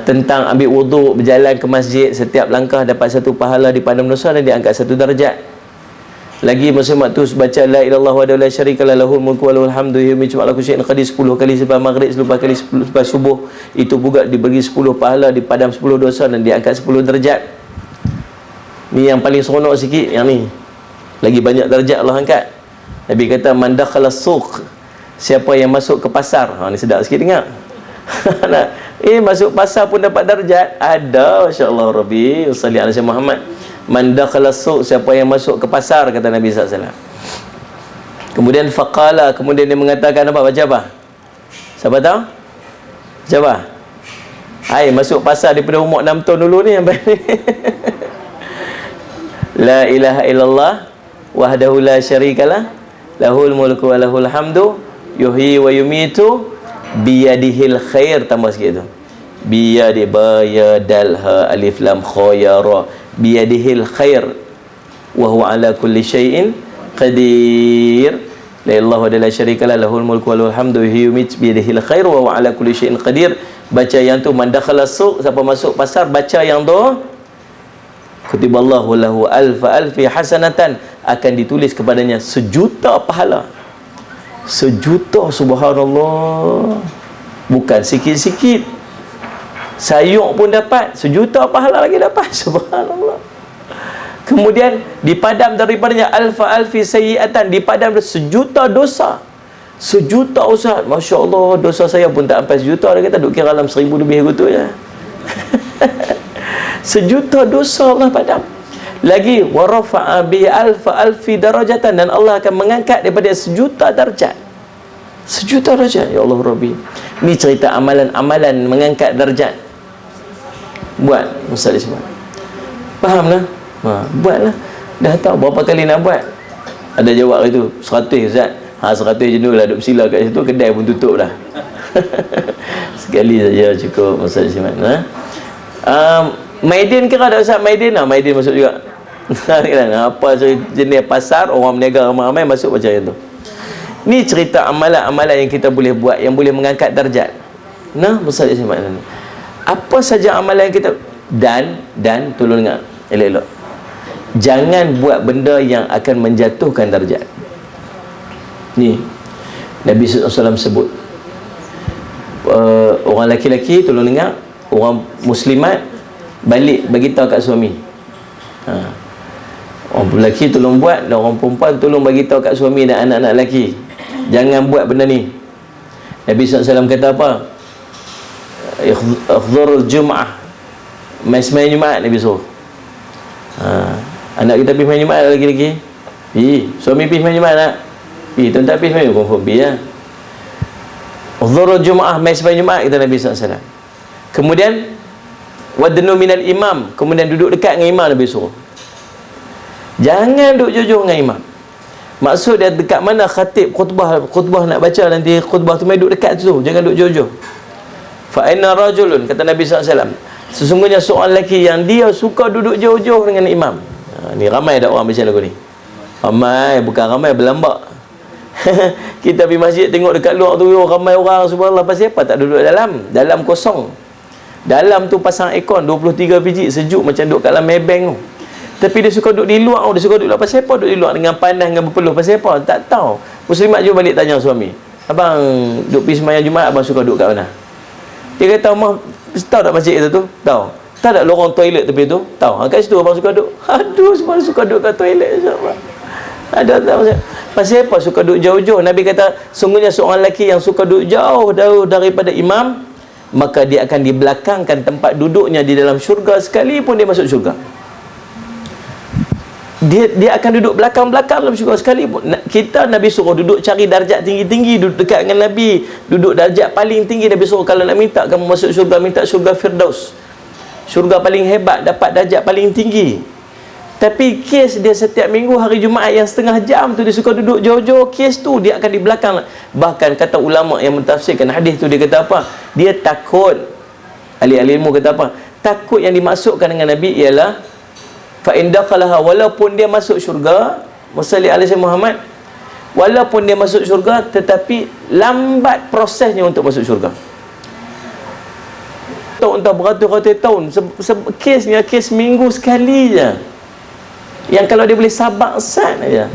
tentang ambil wuduk, berjalan ke masjid, setiap langkah dapat satu pahala di padang dosa dan diangkat satu darjat. Lagi masa waktu baca la ilaha illallah wa la syarikalah lahul mulku wa lahul hamdu yuhyi wa ala kulli syai'in qadir 10 kali selepas maghrib, 10 kali selepas subuh, itu juga diberi 10 pahala, dipadam 10 dosa dan diangkat 10 darjat. Ni yang paling seronok sikit yang ni. Lagi banyak darjat Allah angkat. Nabi kata man dakhala suq, siapa yang masuk ke pasar. Ni sedap sikit dengar. Masuk pasar pun dapat darjat. Ada, masya-Allah Rabbi, salli ala Syekh Muhammad. Man dakhala suq, siapa yang masuk ke pasar, kata Nabi SAW. Kemudian faqala, kemudian dia mengatakan apa? Baca apa? Siapa tahu? Baca apa? Masuk pasar daripada umur 6 tahun dulu ni yang baik. La ilaha illallah wahdahu la syarikalah lahul mulku wa lahul hamdu yuhyi wa yumitu biyadihil khair. Tambah sikit tu, biyadi bayadal ha alif lam kha ya ra, biyadihil khair wa huwa ala kulli syai'in qadir. La ilaha illallah syarikalah lahul mulku wa lahul hamdu yuhyi wa yumitu biyadihil khair wa huwa ala kulli syai'in qadir. Baca yang tu, man dakhala suq, siapa masuk pasar baca yang tu, kutiballahu lahu alfi hasanatan, akan ditulis kepadanya 1,000,000 pahala. 1,000,000, subhanallah. Bukan sikit-sikit. Sayuk pun dapat, 1,000,000 pahala lagi dapat. Subhanallah. Kemudian dipadam daripadanya alfa alfi sayyi'atan, dipadam sejuta dosa. Sejuta Ustaz, Masya Allah, dosa saya pun tak sampai sejuta. Dia kata duk kira dalam 1000 lebih gitu je. Sejuta dosa Allah padam. Lagi wa rafa'a bi alfa alfi darajatan, dan Allah akan mengangkat daripada sejuta darjat. Sejuta darjat. Ya Allah Rabbi, ni cerita amalan-amalan mengangkat darjat. Buat Ustaz Ismail, faham lah? Buatlah. Dah tahu berapa kali nak buat. Ada jawab itu 100 Ustaz. 100 jenuh lah duk sila kat situ, kedai pun tutup dah. Sekali saja cukup Ustaz Ismail. Maidin kira ada Ustaz? Maidin lah, Maidin masuk juga. Apa jenis pasar, orang berniaga ramai-ramai masuk macam itu. Ni cerita amalan-amalan yang kita boleh buat, yang boleh mengangkat darjat. Nah, Ustaz Ismail, apa saja amalan yang kita, dan tolong dengar elok-elok, jangan buat benda yang akan menjatuhkan darjat. Ni Nabi SAW sebut, orang lelaki-lelaki tolong dengar, orang muslimat balik bagi tahu kat suami. Orang lelaki tolong buat, dan orang perempuan tolong bagi tahu kat suami dan anak-anak lelaki, jangan buat benda ni. Nabi SAW kata apa? Ikhdzurul Jum'ah, main Jumaat. Nabi suruh anak kita pergi main Jumaat, lagi-lagi suami pergi main Jumaat nak tuan tak pergi main, confirm pergi lah. Ikhdzurul Jum'ah, main Jumaat, kata Nabi SAW. Kemudian wadnu minal imam, kemudian duduk dekat dengan imam. Nabi suruh jangan duduk jauh-jauh dengan imam. Maksud dia dekat mana khatib khutbah nak baca, nanti khutbah tu main duduk dekat tu, jangan duduk jauh-jauh. Fa inna rajulun, kata Nabi SAW, sesungguhnya seorang lelaki yang dia suka duduk jauh-jauh dengan imam. Ni ramai tak orang macam lagu ni? Ramai, bukan ramai, berlambak. Kita pergi masjid tengok dekat luar tu ramai orang, subhanallah. Pasal apa tak duduk dalam kosong. Dalam tu pasang aircon 23 biji, sejuk macam duduk kat dalam Maybank tu. Tapi dia suka duduk di luar, dia suka duduk luar. Pasal apa duduk di luar dengan panas, dengan berpeluh? Pasal apa? Tak tahu. Muslimat juga balik tanya suami, abang duduk pergi sembahyang Jumaat, abang suka duduk kat mana? Dia kata, "Mah, tahu tak masjid itu tu? Tahu. Tahu tak lorong toilet tepi tu? Tahu. Kat situ abang suka duduk." Aduh, semua suka duduk kat toilet. Ada tak? Pasal apa suka duduk jauh-jauh? Nabi kata, sungguhnya seorang lelaki yang suka duduk jauh daripada imam, maka dia akan dibelakangkan tempat duduknya di dalam syurga sekalipun dia masuk syurga. Dia akan duduk belakang-belakang dalam syurga sekalipun. Kita Nabi suruh duduk cari darjat tinggi-tinggi, duduk dekat dengan Nabi, duduk darjat paling tinggi. Nabi suruh kalau nak minta kamu masuk syurga, minta syurga Firdaus, syurga paling hebat, dapat darjat paling tinggi. Tapi kes dia setiap minggu hari Jumaat yang setengah jam tu dia suka duduk jauh-jauh, kes tu dia akan di belakang. Bahkan kata ulama yang mentafsirkan hadis tu, dia kata apa? Dia takut, ahli-ahli ilmu kata apa? Takut yang dimaksudkan dengan Nabi ialah fa in dakhalaha, walaupun dia masuk syurga, musalli alaihi Muhammad, walaupun dia masuk syurga tetapi lambat prosesnya untuk masuk syurga. Tahun beratus-ratus tahun, kesnya kes minggu sekali je, yang kalau dia boleh sabar sat aja.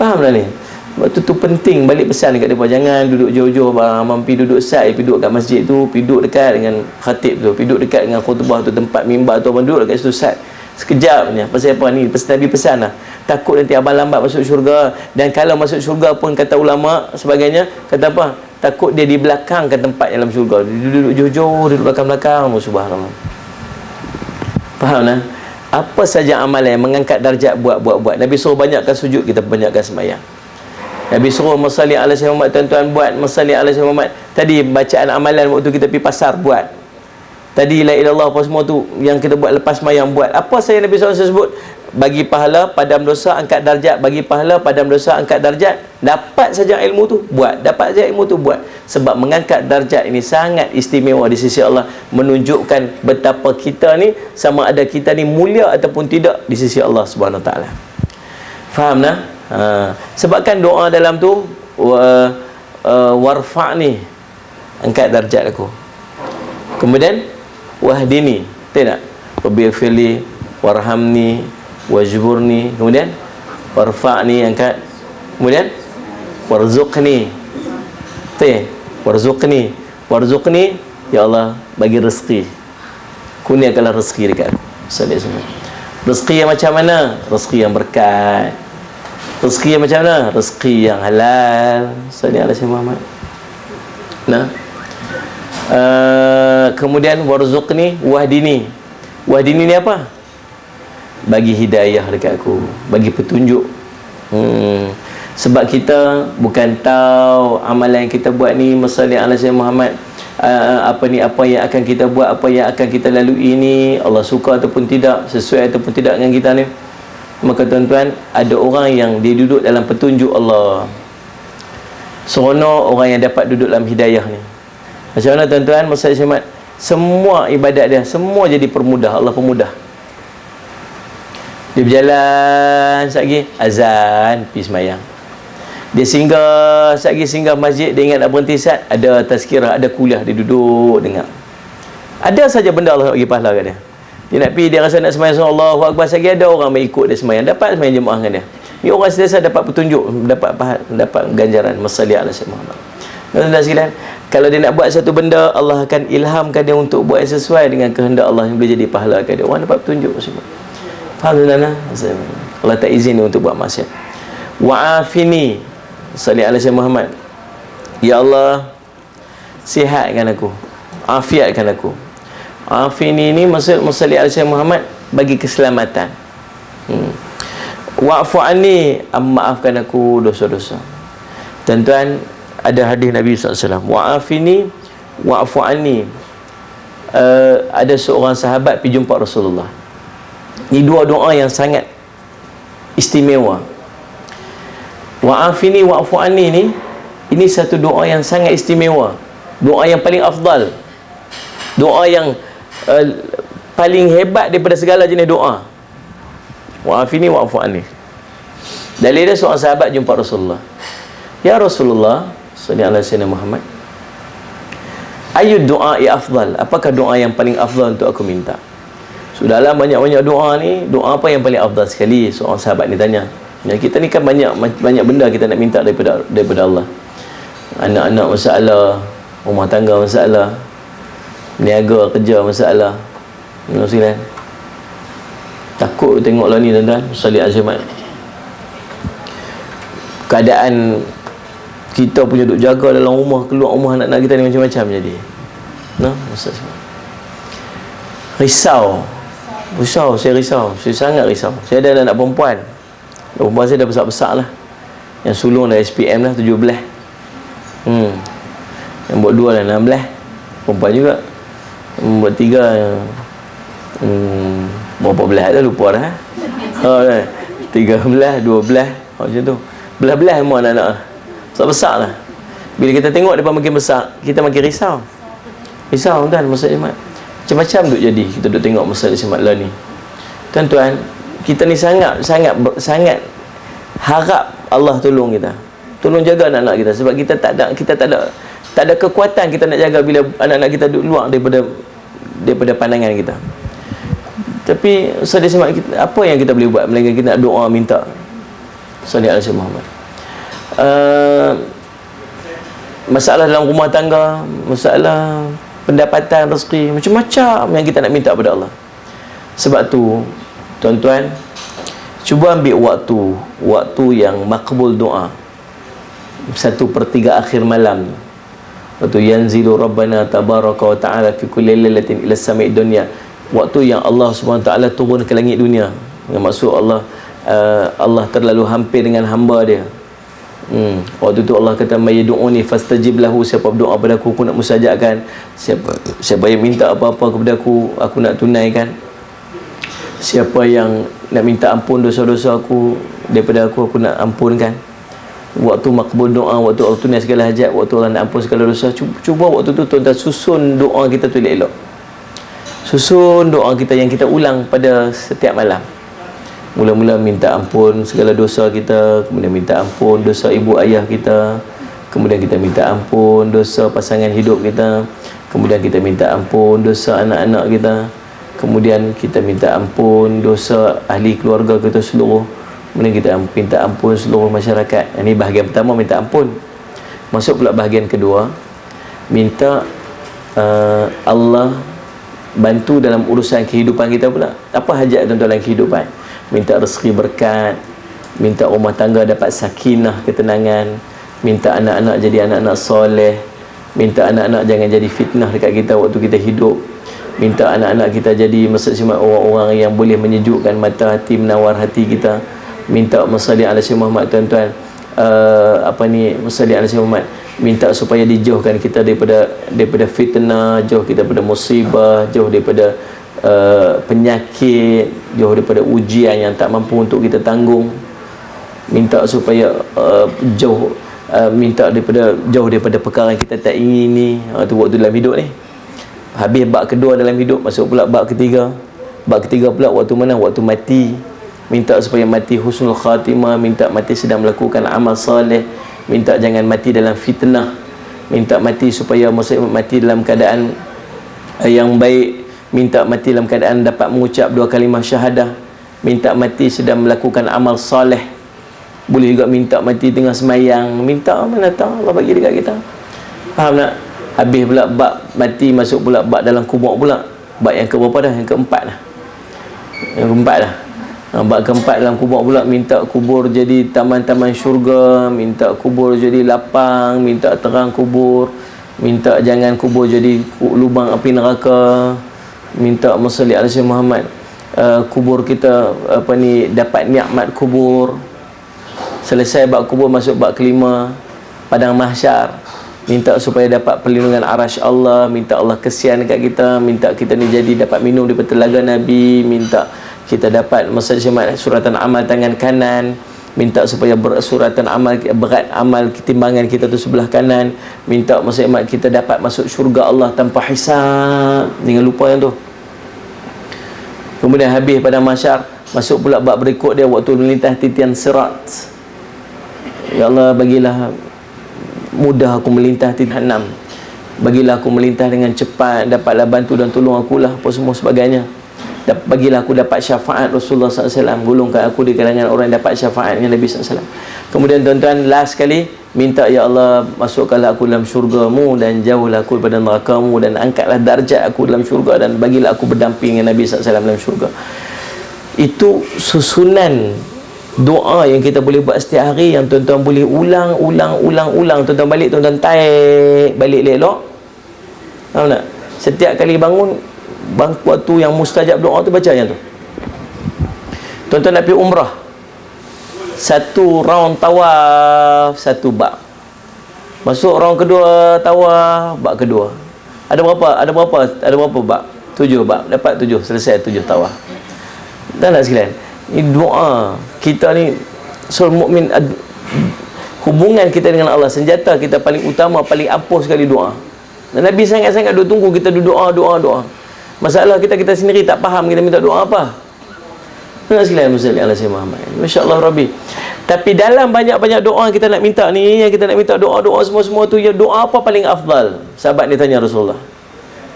Faham tak ni? Waktu tu penting balik pesan dekat mereka, jangan duduk jauh-jauh bang, mampi duduk sat, duduk kat masjid tu, duduk dekat dengan khatib tu, duduk dekat dengan khutbah tu, tempat mimbar tu, abang duduk dekat situ sat sekejap je. Pasal apa ni? Nabi pesan lah, takut nanti abang lambat masuk syurga. Dan kalau masuk syurga pun, kata ulama sebagainya, kata apa? Takut dia di belakang ke tempat dalam syurga, duduk jauh-jauh, duduk belakang-belakang. Subhanallah. Faham tak? Apa saja amalan yang mengangkat darjat, buat. Nabi suruh banyakkan sujud, kita banyakkan sembahyang. Nabi suruh masalli ala sayyidina Muhammad, tuan-tuan buat masalli ala sayyidina Muhammad. Tadi bacaan amalan waktu kita pergi pasar, buat. Tadi la ilaha illallah apa semua tu yang kita buat lepas sembahyang, buat. Apa saya Nabi SAW sebut? Bagi pahala, padam dosa, angkat darjat. Bagi pahala, padam dosa, angkat darjat. Dapat saja ilmu tu, buat. Dapat saja ilmu tu, buat. Sebab mengangkat darjat ini sangat istimewa di sisi Allah, menunjukkan betapa kita ni, sama ada kita ni mulia ataupun tidak di sisi Allah Subhanahu Wa Taala. Faham tak? Sebabkan doa dalam tu warfa'ni, angkat darjat aku. Kemudian wahdini, tidak? Wabighfirli warhamni wajburni. Kemudian warfa'ni, angkat. Kemudian warzuqni, warzuqni, ya Allah bagi rezeki, kurniakanlah rezeki dekat aku. Rezeki yang macam mana? Rezeki yang berkat. Rezeki yang macam mana? Rezeki yang halal. Sallallahu alaihi Muhammad. Nah, kemudian warzuqni wahdini. Wahdini ni apa? Bagi hidayah dekat aku, bagi petunjuk. Sebab kita bukan tahu amalan yang kita buat ni, sallallahu alaihi Muhammad, apa yang akan kita buat, apa yang akan kita lalui ini, Allah suka ataupun tidak, sesuai ataupun tidak dengan kita ni. Maka tuan-tuan, ada orang yang dia duduk dalam petunjuk Allah. Seronok orang yang dapat duduk dalam hidayah ni. Macam mana tuan-tuan? Masa Isyamat, semua ibadat dia semua jadi permudah. Allah permudah. Dia berjalan sekali azan, pergi semayang. Dia singgah sekali, singgah masjid, dia ingat nak berhenti sat, ada tazkirah, ada kuliah, dia duduk dengar. Ada saja benda Allah bagi pahala kat dia. Dia nak pergi, dia rasa nak semayang surah Allahu Akbar sekali, ada orang mai ikut dia semayang, dapat semayang jemaah dengan dia. Ni orang sentiasa dapat petunjuk, dapat ganjaran. Masalli ala Sayyidina Muhammad. Tuan-tuan sekalian, kalau dia nak buat satu benda, Allah akan ilhamkan dia untuk buat yang sesuai dengan kehendak Allah, yang boleh jadi pahala kat dia. Orang dapat petunjuk semua. Faham tuan-tuan? Allah tak izin dia untuk buat maksiat. Wa'afini, salli ala Sayyidina Muhammad. Ya Allah, sihatkan aku, afiatkan aku. Afini ni maksud musalli ala Sayyidina Muhammad, bagi keselamatan. Wa'fu anni, maafkan aku dosa-dosa. Tuan-tuan, ada hadis Nabi SAW, wa'afini wa'fu anni. Ada seorang sahabat pergi jumpa Rasulullah. Ini dua doa yang sangat istimewa. Wa'afini wa'fu anni ni, ini satu doa yang sangat istimewa, doa yang paling afdal, doa yang paling hebat daripada segala jenis doa. Wa'afini wa'fu anni. Dalil dia, seorang sahabat jumpa Rasulullah. Ya Rasulullah sallallahu alaihi wasallam Muhammad, ayu doa ya afdal, apakah doa yang paling afdal untuk aku minta? Sudahlah banyak-banyak doa ni, doa apa yang paling afdal sekali? Seorang sahabat ni tanya. Ya, kita ni kan banyak benda kita nak minta daripada Allah. Anak-anak masalah, rumah tangga masalah, niaga kerja masalah. Maksudnya takut tengoklah ni tuan-tuan, salih azimat. Keadaan kita punya duk jaga dalam rumah, keluar rumah anak-anak kita ni macam-macam jadi. Nah, Ustaz. Risau, saya risau. Saya sangat risau. Saya ada anak perempuan. Perempuan saya dah besar-besar lah. Yang sulung dah SPM lah, 17. Yang buat 2 dah 16. Perempuan juga. Buat 3 berapa belah dah lupa dah. 13, 12 macam tu. Belah-belah semua anak-anak besar-besar lah. Bila kita tengok mereka makin besar, kita makin risau tuan, maksudnya macam-macam duk jadi. Kita duk tengok masalah semat lah ni tuan-tuan. Kita ni sangat harap Allah tolong kita, tolong jaga anak-anak kita. Sebab kita tak ada kekuatan kita nak jaga bila anak-anak kita duduk luar daripada pandangan kita. Tapi saudara, apa yang kita boleh buat melainkan kita nak doa minta. Sallallahu alaihi Muhammad. Masalah dalam rumah tangga, masalah pendapatan, rezeki, macam-macam yang kita nak minta kepada Allah. Sebab tu tuan-tuan, cuba ambil waktu yang makbul doa, 1/3 akhir malam. Waktu yanzilu Rabbana tabaraka wa ta'ala fi kulli lailatin ila sama'id dunya, waktu yang Allah Subhanahu wa ta'ala turun ke langit dunia. Yang maksud Allah terlalu hampir dengan hamba dia. Waktu tu Allah kata maydu'uni fastajib lahu, siapa berdoa pada aku nak mustajabkan. Siapa yang minta apa-apa kepada aku nak tunaikan. Siapa yang nak minta ampun dosa-dosa aku daripada aku nak ampunkan. Waktu makbul doa, waktu Allah tunai segala hajat, waktu Allah nak ampun segala dosa. Cuba waktu tu tuan-tuan susun doa kita tu elok. Susun doa kita yang kita ulang pada setiap malam. Mula-mula minta ampun segala dosa kita, kemudian minta ampun dosa ibu ayah kita, kemudian kita minta ampun dosa pasangan hidup kita, kemudian kita minta ampun dosa anak-anak kita, kemudian kita minta ampun dosa ahli keluarga kita seluruh, kemudian kita minta ampun seluruh masyarakat. Ini bahagian pertama, minta ampun. Masuk pula bahagian kedua, minta Allah bantu dalam urusan kehidupan kita pula. Apa hajat tuan-tuan dalam kehidupan? Minta rezeki berkat, minta rumah tangga dapat sakinah, ketenangan, minta anak-anak jadi anak-anak soleh, minta anak-anak jangan jadi fitnah dekat kita waktu kita hidup, minta anak-anak kita jadi maksudnya orang-orang yang boleh menyejukkan mata hati, menawar hati kita. Minta masalli ala Sayyidina Muhammad tuan-tuan, masalli ala Sayyidina Muhammad, minta supaya dijauhkan kita daripada fitnah, jauh kita daripada musibah, jauh daripada penyakit, jauh daripada ujian yang tak mampu untuk kita tanggung. Minta supaya minta jauh daripada perkara yang kita tak ingini. Itu waktu dalam hidup ni. Habis bab kedua dalam hidup, masuk pula bab ketiga. Bab ketiga pula waktu mana? Waktu mati. Minta supaya mati husnul khatimah, minta mati sedang melakukan amal soleh, minta jangan mati dalam fitnah, minta mati supaya mati dalam keadaan yang baik, minta mati dalam keadaan dapat mengucap 2 kalimah syahadah, minta mati sedang melakukan amal soleh. Boleh juga minta mati tengah semayang, minta mana tahu Allah bagi dekat kita. Faham tak? Habis pula bab mati, masuk pula bab dalam kubur pula. Bab yang keberapa dah? Yang keempat dah. Yang keempat dah. Bab keempat dalam kubur pula, minta kubur jadi taman-taman syurga, minta kubur jadi lapang, minta terang kubur, minta jangan kubur jadi lubang api neraka, minta masalli ala Sayyidina Muhammad, kubur kita dapat nikmat kubur. Selesai bab kubur, masuk bab kelima, padang mahsyar. Minta supaya dapat perlindungan arasy Allah, minta Allah kesian dekat kita, minta kita ni jadi dapat minum daripada telaga Nabi, minta kita dapat maksudnya suratan amal tangan kanan, minta supaya suratan amal berat amal timbangan kita tu sebelah kanan, minta maksudnya kita dapat masuk syurga Allah tanpa hisab. Jangan lupa yang tu. Kemudian habis pada mahsyar, masuk pula bab berikut dia, waktu melintas titian sirat. Ya Allah, bagilah mudah aku melintas titian 6. Bagilah aku melintas dengan cepat, dapatlah bantu dan tolong akulah, apa semua sebagainya. Bagilah aku dapat syafaat Rasulullah SAW, golongkan aku di kalangan orang yang dapat syafaatnya Nabi SAW. Kemudian tuan-tuan, last sekali, minta ya Allah, masukkanlah aku dalam syurga-Mu dan jauhlah aku daripada neraka-Mu, dan angkatlah darjat aku dalam syurga, dan bagilah aku berdamping dengan Nabi SAW dalam syurga. Itu susunan doa yang kita boleh buat setiap hari, yang tuan-tuan boleh ulang. Tuan-tuan balik, tuan-tuan taik balik elok. Faham tak? Setiap kali bangun, waktu yang mustajab doa tu, baca yang tu. Tuan-tuan nak pergi umrah, 1 round tawaf 1 bab. Masuk round kedua tawaf, bab kedua. Ada berapa bab? 7 bab. Dapat 7, selesai 7 tawaf. Dan tak sekalian, ini doa kita ni, seorang mukmin, hubungan kita dengan Allah, senjata kita paling utama, paling ampuh sekali doa. Dan Nabi sangat-sangat tunggu kita doa. Masalah kita sendiri tak faham kita minta doa apa. Nak sekalian musalli ala Sayyidina Muhammad. Masya-Allah Rabbi. Tapi dalam banyak-banyak doa kita nak minta ni, yang kita nak minta doa semua tu, ya doa apa paling afdal? Sahabat ni tanya Rasulullah,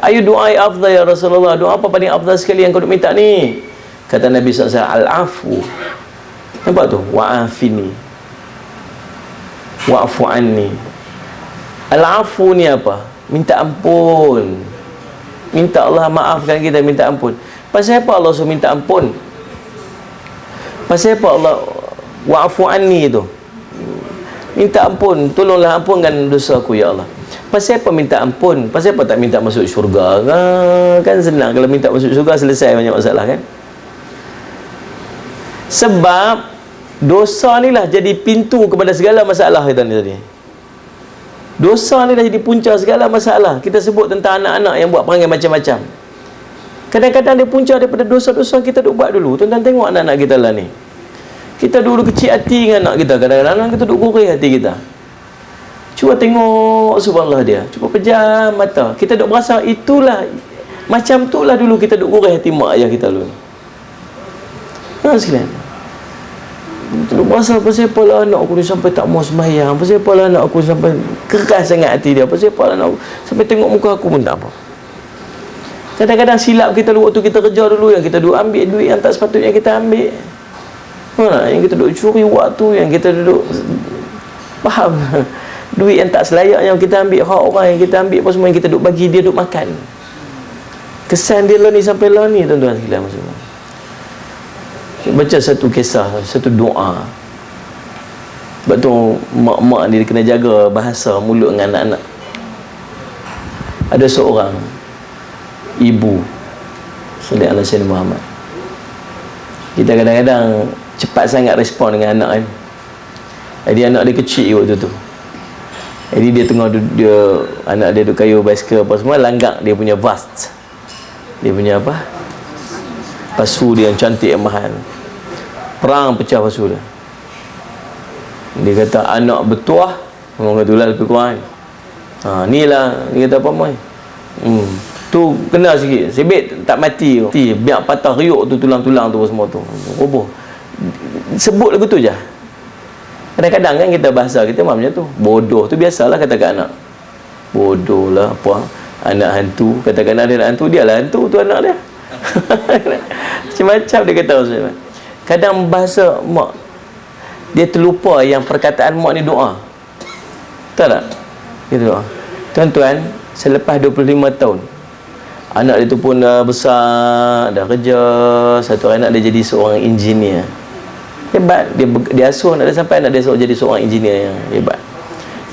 ayu doa afdal ya Rasulullah? Doa apa paling afdal sekali yang kau nak minta ni? Kata Nabi SAW, al-afu. Nampak tu? Wa'afini, wa'fu anni. Al-afu ni apa? Minta ampun. Minta Allah maafkan kita, minta ampun. Pasal apa Allah suruh minta ampun? Pasal apa Allah wa'fu anni tu? Minta ampun, tolonglah ampunkan dosa aku ya Allah. Pasal apa minta ampun? Pasal apa tak minta masuk syurga? Kan senang, kalau minta masuk syurga selesai banyak masalah kan? Sebab dosa ni lah jadi pintu kepada segala masalah kita ni tadi. Dosa ni dah jadi punca segala masalah. Kita sebut tentang anak-anak yang buat perangai macam-macam. Kadang-kadang dia punca daripada dosa-dosa kita duk buat dulu. Tuan-tuan tengok anak-anak kita lah ni. Kita dulu kecil hati dengan anak kita. Kadang-kadang kita duk gurih hati kita. Cuba tengok subhanallah dia. Cuba pejam mata. Kita duk berasa itulah, macam itulah dulu kita duk gurih hati mak ayah kita dulu. Sekalian, duk berasa pasal apalah anak aku ni sampai tak mau sembahyang, pasal apalah anak aku sampai keras sangat hati dia, pasal apalah anak aku sampai tengok muka aku pun tak apa. Kadang-kadang silap kita dulu waktu kita kerja dulu, yang kita duk ambil duit yang tak sepatutnya kita ambil, yang kita duk curi waktu, yang kita duduk faham duit yang tak selayaknya kita ambil hak orang, yang kita ambil apa semua, yang kita duk bagi dia duk makan. Kesan dia lah ni sampai lah ni, tuan-tuan sekalian. Baca satu kisah, satu doa. Sebab tu mak-mak ni dia kena jaga bahasa mulut dengan anak-anak. Ada seorang ibu sallallahu alaihi wasallam Muhammad. Kita kadang-kadang cepat sangat respon dengan anak kan. Jadi anak dia kecil waktu tu. Jadi dia tengah anak dia duduk kayu basikal apa semua, langgak dia punya vast. Dia punya apa? Pasu dia yang cantik, yang mahal. Perang pecah pasu dia. Dia kata anak bertuah, orang kata lah lebih kurang. Ni lah, dia kata apa mai. Tu kena sikit. Sebit tak mati tu. Biar patah riuk tu, tulang-tulang tu semua tu. Roboh. Sebut lagu tu je. Kadang-kadang kan kita bahasa kita macam tu. Bodoh tu biasalah kata kat anak. Bodoh lah apa. Anak hantu. Katakan ada anak hantu, dia lah hantu tu anak dia. Macam-macam dia kata. Kadang bahasa mak, dia terlupa yang perkataan mak ni doa. Tahu tak? Gitu. Tuan-tuan, selepas 25 tahun anak dia tu pun dah besar, dah kerja. Satu anak dia jadi seorang engineer. Hebat. Dia asuh anak dia sampai anak dia jadi seorang engineer yang hebat.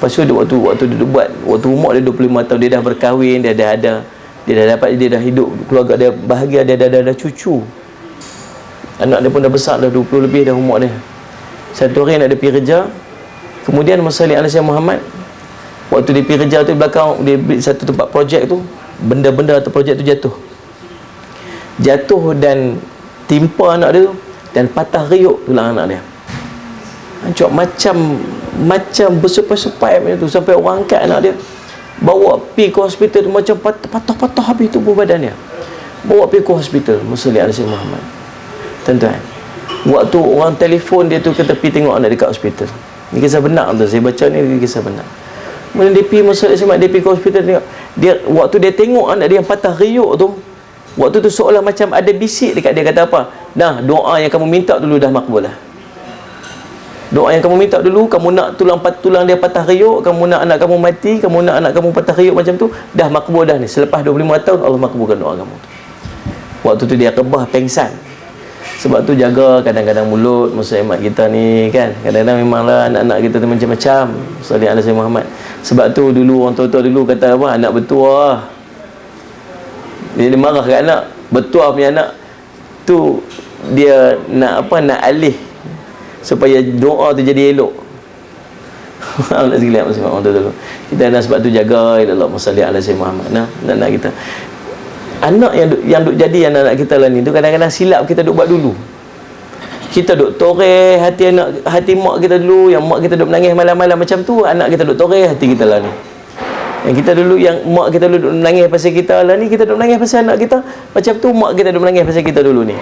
Lepas tu waktu dia buat, waktu umur dia 25 tahun, dia dah berkahwin, dia dah hidup, keluarga dia bahagia, dia dah ada cucu. Anak dia pun dah besar, dah 20 lebih dah umur dia. Satu hari anak dia pergi kerja. Kemudian Masya Allah Muhammad, waktu dia pergi kerja tu, belakang dia beli satu tempat projek tu, benda-benda atau projek tu jatuh dan timpa anak dia tu, dan patah riuk tulang anak dia. Hancur macam bersupai-supai macam tu, sampai orang angkat anak dia, bawa pergi ke hospital tu, macam patah-patah habis tubuh badan dia, bawa pergi ke hospital. Masya Allah Muhammad. Tuan-tuan, waktu orang telefon dia tu, kata pergi tengok anak dia kat hospital. Ni kisah benar tu, saya baca ni kisah benar. Kemudian dia pergi, Masya Allah, dia pergi ke hospital tengok. Waktu dia tengok anak dia yang patah riuk tu, waktu tu seolah macam ada bisik dekat dia, kata apa? Nah, doa yang kamu minta dulu dah makbul lah. Doa yang kamu minta dulu, kamu nak tulang dia patah riuk, kamu nak anak kamu mati, kamu nak anak kamu patah riuk macam tu, dah makbul dah ni. Selepas 25 tahun Allah makbulkan doa kamu tu. Waktu tu dia rebah pengsan. Sebab tu jaga kadang-kadang mulut muslimat kita ni kan. Kadang-kadang memanglah anak-anak kita tu macam-macam. Sallallahu alaihi Muhammad. Sebab tu dulu orang tua-tua dulu kata apa? Anak bertuah. Dia marah kat anak, bertuah punya anak tu, dia nak apa? Nak alih supaya doa tu jadi elok. Allah sekalian muslimat orang tua-tua. Kita nak sebab tu jaga Allah sallallahu alaihi Muhammad. Anak kita. Anak yang duk jadi anak-anak kita lah ni tu, kadang-kadang silap kita duk buat dulu. Kita duk toreh hati mak kita dulu, yang mak kita duk menangis malam-malam macam tu, anak kita duk toreh hati kita lah ni. Yang kita dulu, yang mak kita dulu duk menangis pasal kita lah ni, kita duk menangis pasal anak kita macam tu, mak kita duk menangis pasal kita dulu ni.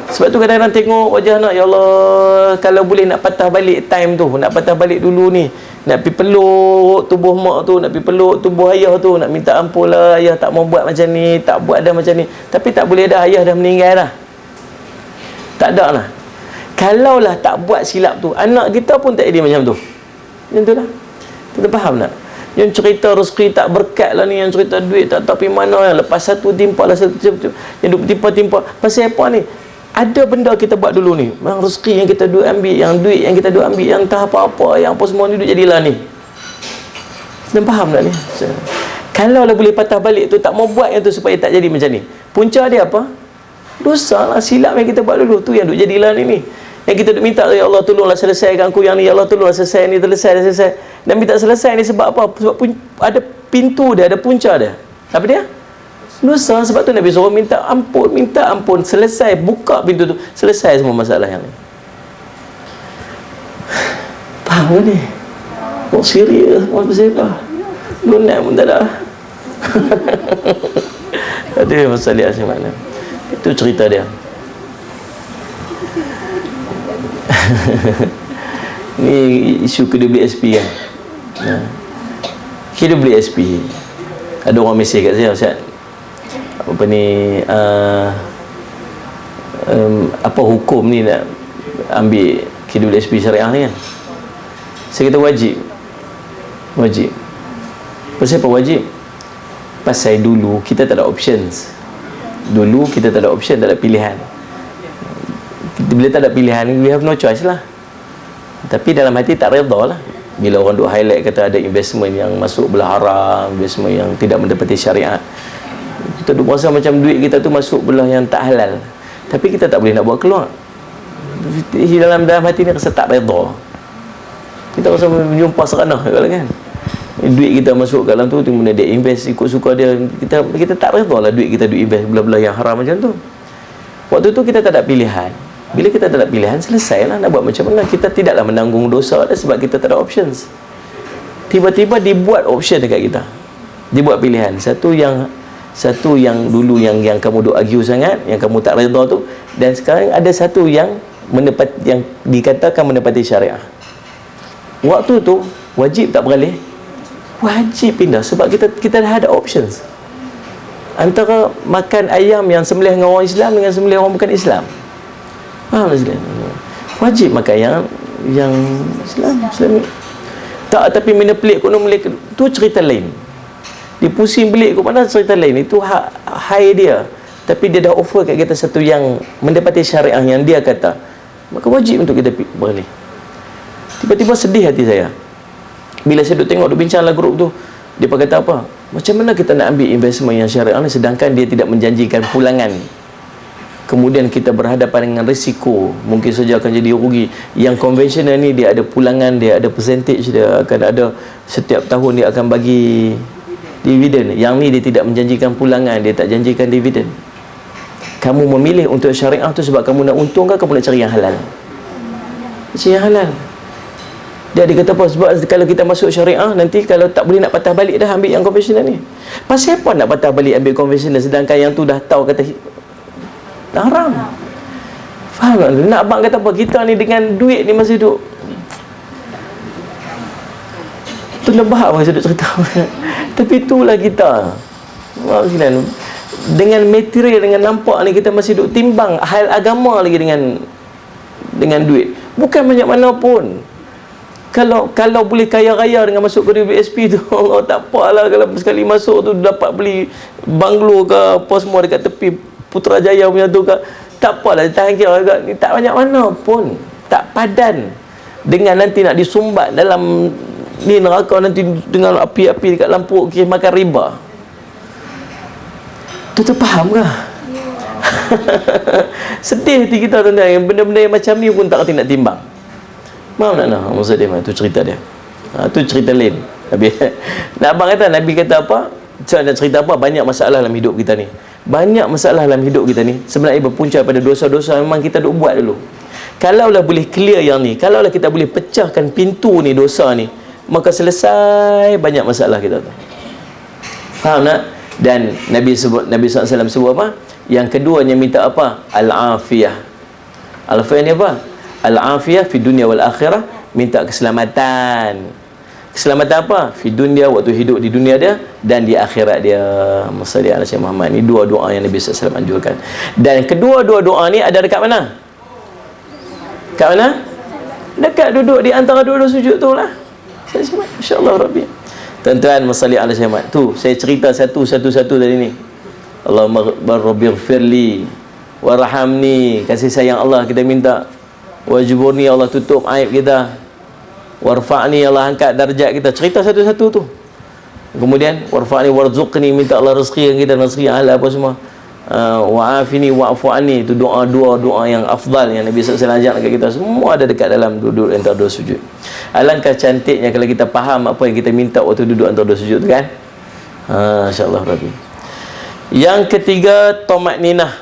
Sebab tu kadang-kadang tengok wajah anak, ya Allah, kalau boleh nak patah balik time tu, nak patah balik dulu ni, nak pergi peluk tubuh mak tu, nak pergi peluk tubuh ayah tu, nak minta ampun lah, ayah tak mau buat macam ni, tak buat dah macam ni. Tapi tak boleh dah, ayah dah meninggal dah, tak ada lah. Kalau lah tak buat silap tu, anak kita pun tak jadi macam tu. Macam tu lah. Kita faham tak? Yang cerita rezeki tak berkat lah ni, yang cerita duit tak tahu pergi mana, yang lepas satu timpa lah satu, yang duk timpa-timpa. Pasal apa ni? Ada benda kita buat dulu ni, yang rezeki yang kita duk ambil, yang duit yang kita duk ambil, yang entah apa-apa, yang apa semua ni duk jadilah ni. Kita faham tak ni? Kalau lah boleh patah balik tu, tak mau buat yang tu supaya tak jadi macam ni. Punca dia apa? Dosa lah, silap yang kita buat dulu tu yang duk jadilah ni. Yang kita duk minta, ya Allah tolonglah selesaikan aku yang ni, ya Allah tolonglah selesai ni, selesai. Dan minta selesai ni sebab apa? Sebab ada pintu dia, ada punca dia. Apa dia? Dosa. Sebab tu Nabi suruh minta ampun, selesai, buka pintu tu, selesai semua masalah yang ni. Faham ni? Oh serius, orang bersepah lunak pun tak ada. Ada masalah macam mana? Itu cerita dia. Ni isu KWSP kan. KWSP, ada orang mesej kat saya, Ustaz, apa ni, apa hukum ni nak ambil KWSP syariah ni kan. Saya kata wajib. Pasal apa wajib? Pasal dulu kita tak ada options. Dulu kita tak ada option, tak ada pilihan. Bila tak ada pilihan, we have no choice lah. Tapi dalam hati tak redha lah bila orang duk highlight kata ada investment yang masuk belah haram, investment yang tidak mendapati syariat. Kita duk rasa macam duit kita tu masuk belah yang tak halal, tapi kita tak boleh nak buat keluar. Dalam hati ni rasa tak redha. Kita rasa menjumpa seranah kan. Duit kita masuk kat dalam tu, kemudian dia invest ikut suka dia. Kita tak redha lah duit kita duk invest belah-belah yang haram macam tu. Waktu tu kita tak ada pilihan. Bila kita tak ada pilihan, selesailah nak buat macam mana. Kita tidaklah menanggung dosa dah, sebab kita tak ada options. Tiba-tiba dibuat option dekat kita, dibuat pilihan. Satu yang dulu yang kamu duk argue sangat, yang kamu tak redha tu, dan sekarang ada satu yang yang dikatakan menepati syariah. Waktu tu wajib tak beralih? Wajib pindah, sebab kita dah ada options antara makan ayam yang sembelih dengan orang Islam dengan sembelih orang bukan Islam. Faham tak? Wajib makan yang Islam. Tak, tapi mana pelik kono melik tu cerita lain. Dia pusing belik ke mana, cerita lain. Itu hak dia. Tapi dia dah offer kat kita satu yang mendapati syariah yang dia kata. Maka wajib untuk kita beralih. Tiba-tiba sedih hati saya bila saya duk tengok, duk bincang dalam grup tu. Dia kata apa? Macam mana kita nak ambil investment yang syariah ni sedangkan dia tidak menjanjikan pulangan? Kemudian kita berhadapan dengan risiko, mungkin saja akan jadi rugi. Yang konvensional ni dia ada pulangan, dia ada percentage, dia akan ada setiap tahun dia akan bagi dividen. Yang ni dia tidak menjanjikan pulangan, dia tak janjikan dividen. Kamu memilih untuk syariah tu sebab kamu nak untung ke kamu nak cari yang halal? Cari yang halal. Dia kata apa? Sebab kalau kita masuk syariah, nanti kalau tak boleh nak patah balik dah, ambil yang konvensional ni. Pasal apa nak patah balik ambil konvensional sedangkan yang tu dah tahu kata haram? Faham tak? Nak abang kata apa? Kita ni dengan duit ni masih duk tu lebah masih duk cerita. Tapi itulah kita. Dengan material, dengan nampak ni kita masih duk timbang hal agama lagi dengan duit. Bukan banyak mana pun. Kalau boleh kaya raya dengan masuk ke WSP tu, Allah tak apalah kalau sekali masuk tu dapat beli banglo ke apa semua dekat tepi Putrajaya punya tu ke, tak apalah, tahan kira juga. Ni tak banyak mana pun, tak padan dengan nanti nak disumbat dalam ni neraka nanti dengan api-api dekat lampu makan riba. Tu faham ke? Sedih hati kita tuan-tuan, benda-benda yang macam ni pun tak kerti nak timbang. Faham tak nak? Maksud dia, tu cerita dia. Tu cerita lain. Nabi nak abang kata, Nabi kata apa? Saya nak cerita apa? Banyak masalah dalam hidup kita ni. Banyak masalah dalam hidup kita ni sebenarnya berpunca pada dosa-dosa memang kita duk buat dulu. Kalaulah boleh clear yang ni, kalaulah kita boleh pecahkan pintu ni dosa ni, maka selesai banyak masalah kita tu. Faham tak? Dan Nabi SAW sebut apa? Yang keduanya minta apa? Al-afiyah. Al-afiyah ni apa? Al-afiyah fi dunia wal akhirah, minta keselamatan. Keselamatan apa? Fi dunia, waktu hidup di dunia dia, dan di akhirat dia. Masalih ala Syekh Muhammad. Ini dua doa yang Nabi SAW anjurkan. Dan kedua-dua doa ni ada dekat mana? Dekat mana? Dekat duduk di antara dua-dua sujud tu lah. InsyaAllah Rabbi. Tuan-tuan, masalih ala Syekh Muhammad. Tu, saya cerita satu-satu tadi ni. Allahumma rabbighfirli warhamni. Kasih sayang Allah kita minta. Wajburni, Allah tutup aib kita. Warfa'ni, Allah angkat darjat kita. Cerita satu-satu tu. Kemudian warfa'ni warzuqni, minta Allah rezeki kita, rezeki halal apa semua. Wa'afini wa'fu anni, itu doa yang afdal yang Nabi SAW ajar dekat kita. Semua ada dekat dalam duduk antara dua sujud. Alangkah cantiknya kalau kita faham apa yang kita minta waktu duduk antara dua sujud tu kan. InsyaAllah Rabbi. Yang ketiga, tamakninah,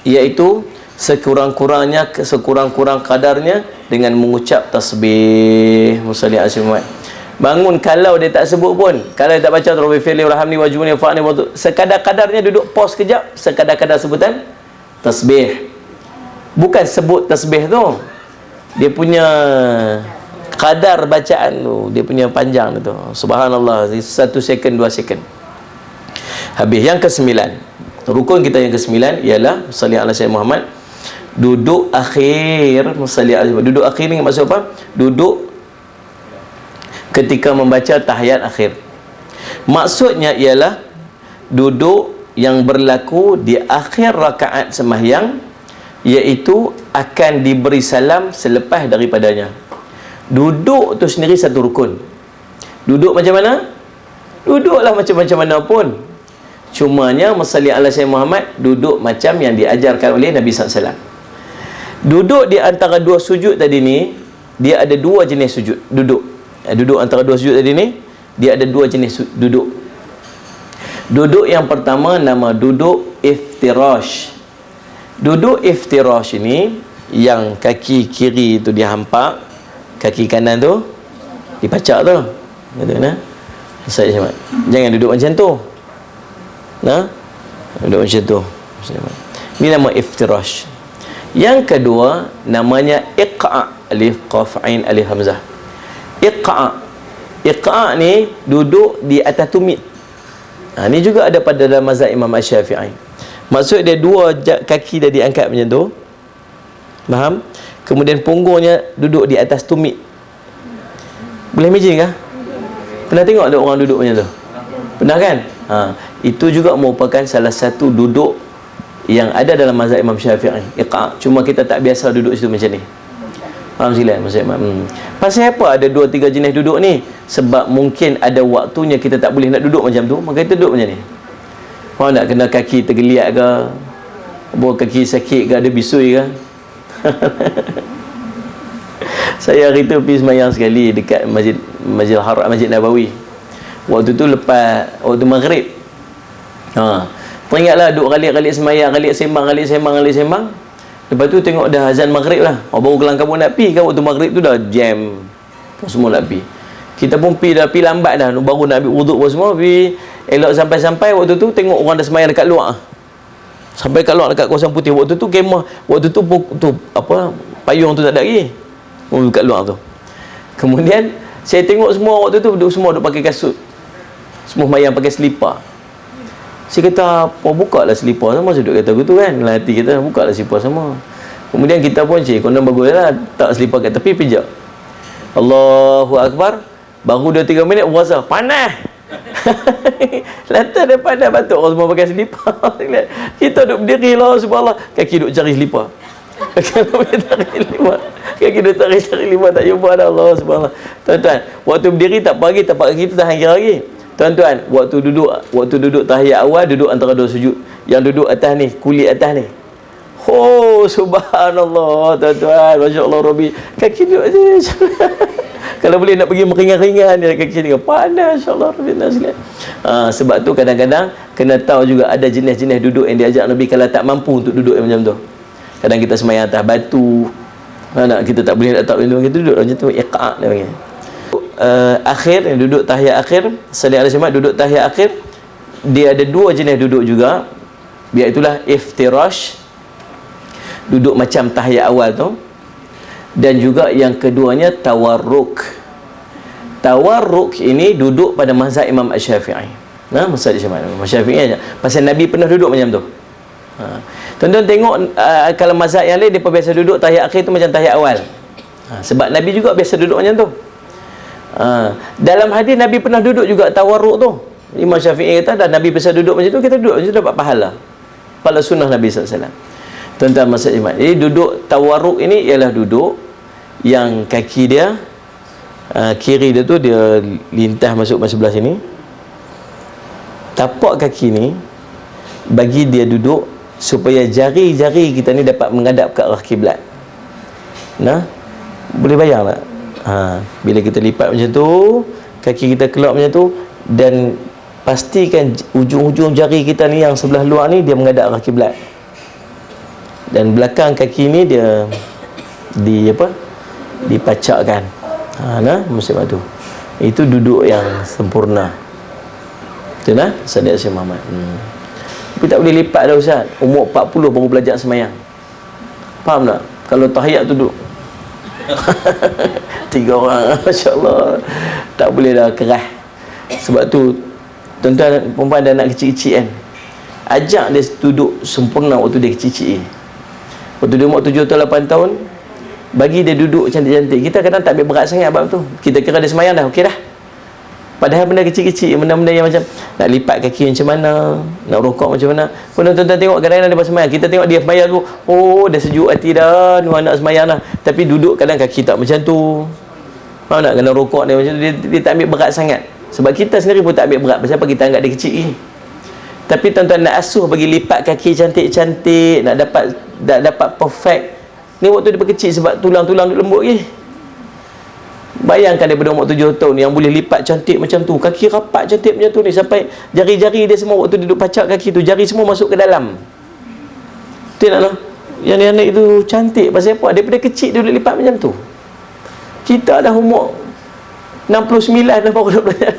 iaitu sekurang-kurang kadarnya dengan mengucap tasbih. Musalli asy-syamad. Bangun, kalau dia tak sebut pun, kalau dia tak baca Rabbi firli warhamni wajibni fa'ni, sekadar-kadarnya duduk pause kejap, sekadar-kadar sebutan tasbih. Bukan sebut tasbih tu, dia punya kadar bacaan tu, dia punya panjang tu, subhanallah, 1 second 2 second habis. Yang ke-9, rukun kita yang ke-9 ialah musalli ala Syekh Muhammad, duduk akhir. Musalli ala, duduk akhir ni maksud apa? Duduk ketika membaca tahiyat akhir. Maksudnya ialah duduk yang berlaku di akhir rakaat sembahyang, iaitu akan diberi salam selepas daripadanya. Duduk tu sendiri satu rukun. Duduk macam mana? Duduklah macam mana pun. Cumanya masalli ala Sayyidina Muhammad, duduk macam yang diajarkan oleh Nabi SAW. Duduk di antara dua sujud tadi ni, dia ada dua jenis sujud. Duduk antara dua sujud tadi ni, dia ada dua jenis duduk. Duduk yang pertama nama duduk iftirash. Duduk iftirash ini, yang kaki kiri tu dihampak, kaki kanan tu dipacak tu. Betul nah? Saya jangan duduk macam tu. Nah, duduk macam tu. Ini nama iftirash. Yang kedua namanya iqa', alif qaf ain alif hamzah. Iqa' ni duduk di atas tumit. Ni juga ada pada dalam mazhab Imam Asy-Syafi'i. Maksud dia dua kaki dah diangkat macam tu. Faham? Kemudian punggungnya duduk di atas tumit. Boleh imagine kah? Pernah tengok ada orang duduk macam tu? Pernah kan? Itu juga merupakan salah satu duduk yang ada dalam mazhab Imam Syafi'i. Iqa'. Cuma kita tak biasa duduk situ macam ni. Faham silat maksud Imam? Pasal apa ada 2-3 jenis duduk ni? Sebab mungkin ada waktunya kita tak boleh nak duduk macam tu, maka kita duduk macam ni. Faham tak? Kena kaki tergeliat ke, buah kaki sakit ke, ada bisui ke. Saya hari tu pergi semayang sekali dekat Masjid Haram, Masjid Nabawi. Waktu tu lepas waktu maghrib. Teringatlah duk ralik-ralik semayang, ralik sembang. Lepas tu tengok dah azan maghrib lah. Baru kelang kabut nak pi kan, waktu maghrib tu dah jam. Semua nak pi. Kita pun pi lambat dah. Baru nak ambil wuduk pun semua. Pi elok sampai waktu tu tengok orang dah semayang dekat luar. Sampai kat luar dekat kawasan putih. Waktu tu kemah. Waktu tu payung tu tak ada lagi. Dekat luar tu. Kemudian saya tengok semua waktu tu semua duk pakai kasut. Semua semayang pakai selipar. Saya kata, buka lah selipar sama. Saya duduk kata aku tu kan, dalam hati kita, buka lah selipar sama. Kemudian kita pun kondom bagus lah, tak selipar kat tepi, pijak. Allahu Akbar. Baru 2-3 minit puasa, panas. Lantai dia panas, batuk orang semua pakai selipar. Kita duduk berdiri lah, subhanallah, kaki duduk cari selipar. Kaki duduk cari selipar, tak jumpa dah. Allah subhanallah. Tuan-tuan, waktu berdiri tak pagi, tapak kaki tu tahan kira lagi. Tuan-tuan, waktu duduk tahiyat awal, duduk antara dua sujud. Yang duduk atas ni, kulit atas ni. Oh, subhanallah, tuan-tuan. Masya Allah, Rabbi. Kaki duduk je. Kalau boleh nak pergi meringan-ringan, dia kaki ni panas, insya Allah, Rabbi. Sebab tu kadang-kadang, kena tahu juga ada jenis-jenis duduk yang diajak Nabi kalau tak mampu untuk duduk yang macam tu. Kadang kita semayang atas batu. Kita tak boleh letak macam tu. Kita duduk macam tu. Iqa' dia panggil. Akhir, yang duduk tahiyat akhir, salih alaihi wasallam, duduk tahiyat akhir, dia ada dua jenis duduk juga, iaitulah iftirash, duduk macam tahiyat awal tu, dan juga yang keduanya tawarruk. Tawarruk ini duduk pada mazhab Imam Asy-Syafi'i. Mazhab Imam Asy-Syafi'i pasal Nabi pernah duduk macam tu. Tuan-tuan tengok, kalau mazhab yang lain dia biasa duduk tahiyat akhir tu macam tahiyat awal. Sebab Nabi juga biasa duduk macam tu. Dalam hadis Nabi pernah duduk juga tawarruk tu. Imam Syafi'i kata dah Nabi biasa duduk macam tu, kita duduk macam tu dapat pahala. Pahala sunnah Nabi SAW. Tuan-tuan maksud iman. Jadi duduk tawarruk ini ialah duduk yang kaki dia kiri dia tu dia lintah masuk sebelah sini. Tapak kaki ni bagi dia duduk supaya jari-jari kita ni dapat menghadap ke arah kiblat. Boleh bayang tak? Bila kita lipat macam tu, kaki kita keluar macam tu, dan pastikan ujung-ujung jari kita ni yang sebelah luar ni dia menghadap arah kiblat, dan belakang kaki ni dia dipacakkan. Macam tu. Itu duduk yang sempurna. Betul tak? Sadat Syekh Muhammad. Tapi tak boleh lipat dah Ustaz. Umur 40 baru belajar semayang. Faham tak? Kalau tahiyat tu duduk 3 orang, Masya Allah, tak boleh dah, kerah. Sebab tu tuan-tuan perempuan dan anak kecil-kecil kan, ajak dia duduk sempurna waktu dia kecil-kecil. Waktu dia umur 7 atau 8 tahun, bagi dia duduk cantik-cantik. Kita kadang tak ambil berat sangat bab tu. Kita kira dia semayang dah, okey dah. Padahal benda kecil-kecil, benda-benda yang macam nak lipat kaki macam mana, nak rokok macam mana. Kalau tuan-tuan tengok kadang-kadang dia sembahyang, kita tengok dia sembahyang tu, oh dah sejuk hati dah, nu anak sembahyang dah. Tapi duduk kadang kaki tak macam tu. Faham tak? Kena rokok dia macam tu, dia tak ambil berat sangat. Sebab kita sendiri pun tak ambil berat. Pasal apa kita anggap dia kecil ni. Tapi tuan-tuan nak asuh bagi lipat kaki cantik-cantik, nak dapat perfect. Ni waktu dia berkecil sebab tulang-tulang dia lembut lagi. Bayangkan daripada umur 7 tahun yang boleh lipat cantik macam tu, kaki rapat cantik macam tu ni, sampai jari-jari dia semua waktu dia duduk pacak kaki tu, jari semua masuk ke dalam. Tengoklah, yang anak itu cantik. Pasal apa? Daripada kecil dia boleh lipat macam tu. Kita dah umur 69 dah baru belajar.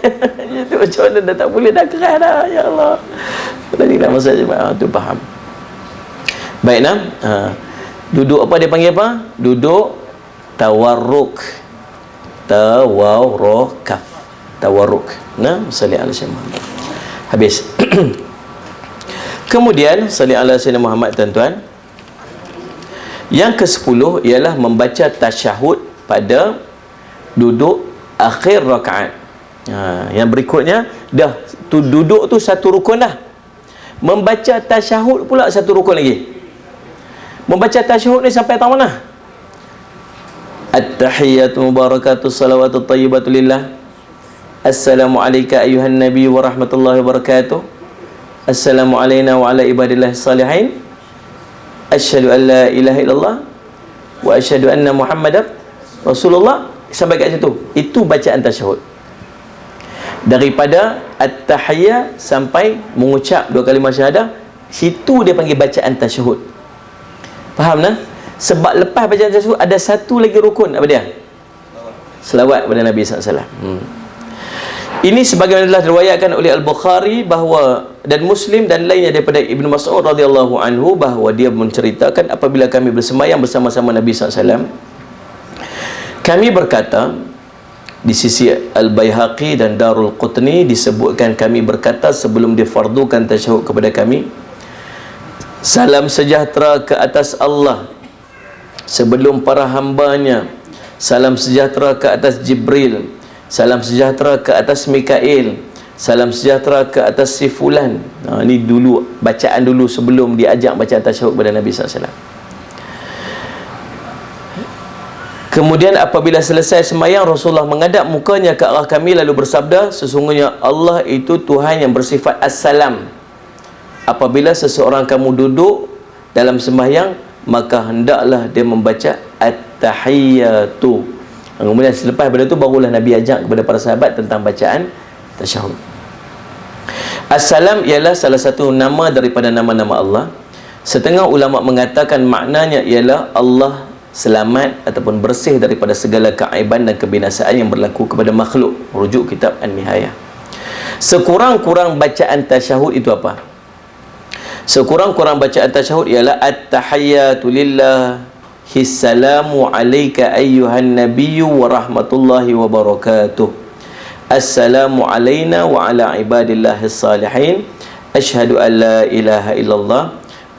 Itu macam mana dah tak boleh, dah keras dah. Ya Allah. Tadi nak masa jemaah tu faham. Baik nah. Duduk apa dia panggil apa? Duduk tawarruk. Tawarruk. Nah, salli ala sayyidina Muhammad. Habis. Kemudian salli ala sayyidina Muhammad, tuan-tuan. Yang ke-10 ialah membaca tasyahud pada duduk akhir rakaat. Yang berikutnya dah tu duduk tu satu rukun dah. Membaca tasyahud pula satu rukun lagi. Membaca tasyahud ni sampai tahun mana? At-tahiyyatu mubarakatuh salawatu tayyibatu lillah. Assalamu alayka ayuhan nabi wa rahmatullahi wa barakatuh. Assalamu alayna wa ala ibadillahi salihin. Asyhadu an la ilaha illallah wa asyhadu anna Muhammadar Rasulullah. Sampai kat situ. Itu bacaan tasyahud. Daripada at-tahiyyah sampai mengucap 2 kalimah syahadah, situ dia panggil bacaan tasyahud. Faham nah? Sebab lepas bacaan tasyahud ada satu lagi rukun. Apa dia? Selawat kepada Nabi SAW. Ini sebagaimana telah diriwayatkan oleh Al-Bukhari bahawa, dan Muslim dan lainnya daripada Ibnu Mas'ud radhiyallahu anhu, bahawa dia menceritakan apabila kami bersembahyang bersama-sama Nabi SAW, kami berkata, di sisi Al-Baihaqi dan Darul Qutni disebutkan kami berkata sebelum difardukan tasyahud kepada kami, salam sejahtera ke atas Allah sebelum para hambanya, salam sejahtera ke atas Jibril, salam sejahtera ke atas Mikail, salam sejahtera ke atas si fulan. Ini dulu bacaan dulu sebelum diajak bacaan tasyahud kepada Nabi SAW. Kemudian apabila selesai sembahyang, Rasulullah menghadap mukanya ke arah kami lalu bersabda, sesungguhnya Allah itu Tuhan yang bersifat As-Salam. Apabila seseorang kamu duduk dalam sembahyang, maka hendaklah dia membaca at-tahiyyatu. Kemudian selepas daripada itu barulah Nabi ajak kepada para sahabat tentang bacaan tasyahud. As-Salam ialah salah satu nama daripada nama-nama Allah. Setengah ulama mengatakan maknanya ialah Allah selamat ataupun bersih daripada segala keaiban dan kebinasaan yang berlaku kepada makhluk. Rujuk kitab An-Nihayah. Sekurang-kurang bacaan tasyahud itu apa? Sekurang-kurang bacaan tasyahud ialah at-tahiyyatu lillahi salamu alayka ayyuhan nabiyyu wa rahmatullahi wa barakatuh. Assalamu alayna wa ala ibadillahi salihin. Asyhadu an la ilaha illallah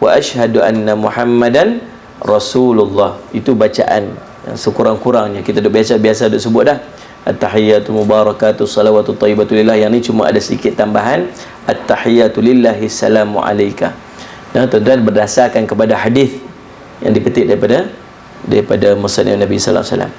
wa asyhadu anna Muhammadan Rasulullah. Itu bacaan yang sekurang-kurangnya. Kita dah biasa dah sebut dah. At-tahiyyatu mubarakatuh salawatu tayyibatu lillah. Yang ni cuma ada sedikit tambahan. At-tahiyyatu lillahi salamu alayka. Dan tuan-tuan berdasarkan kepada hadis yang dipetik daripada musnad Nabi sallallahu alaihi wasallam.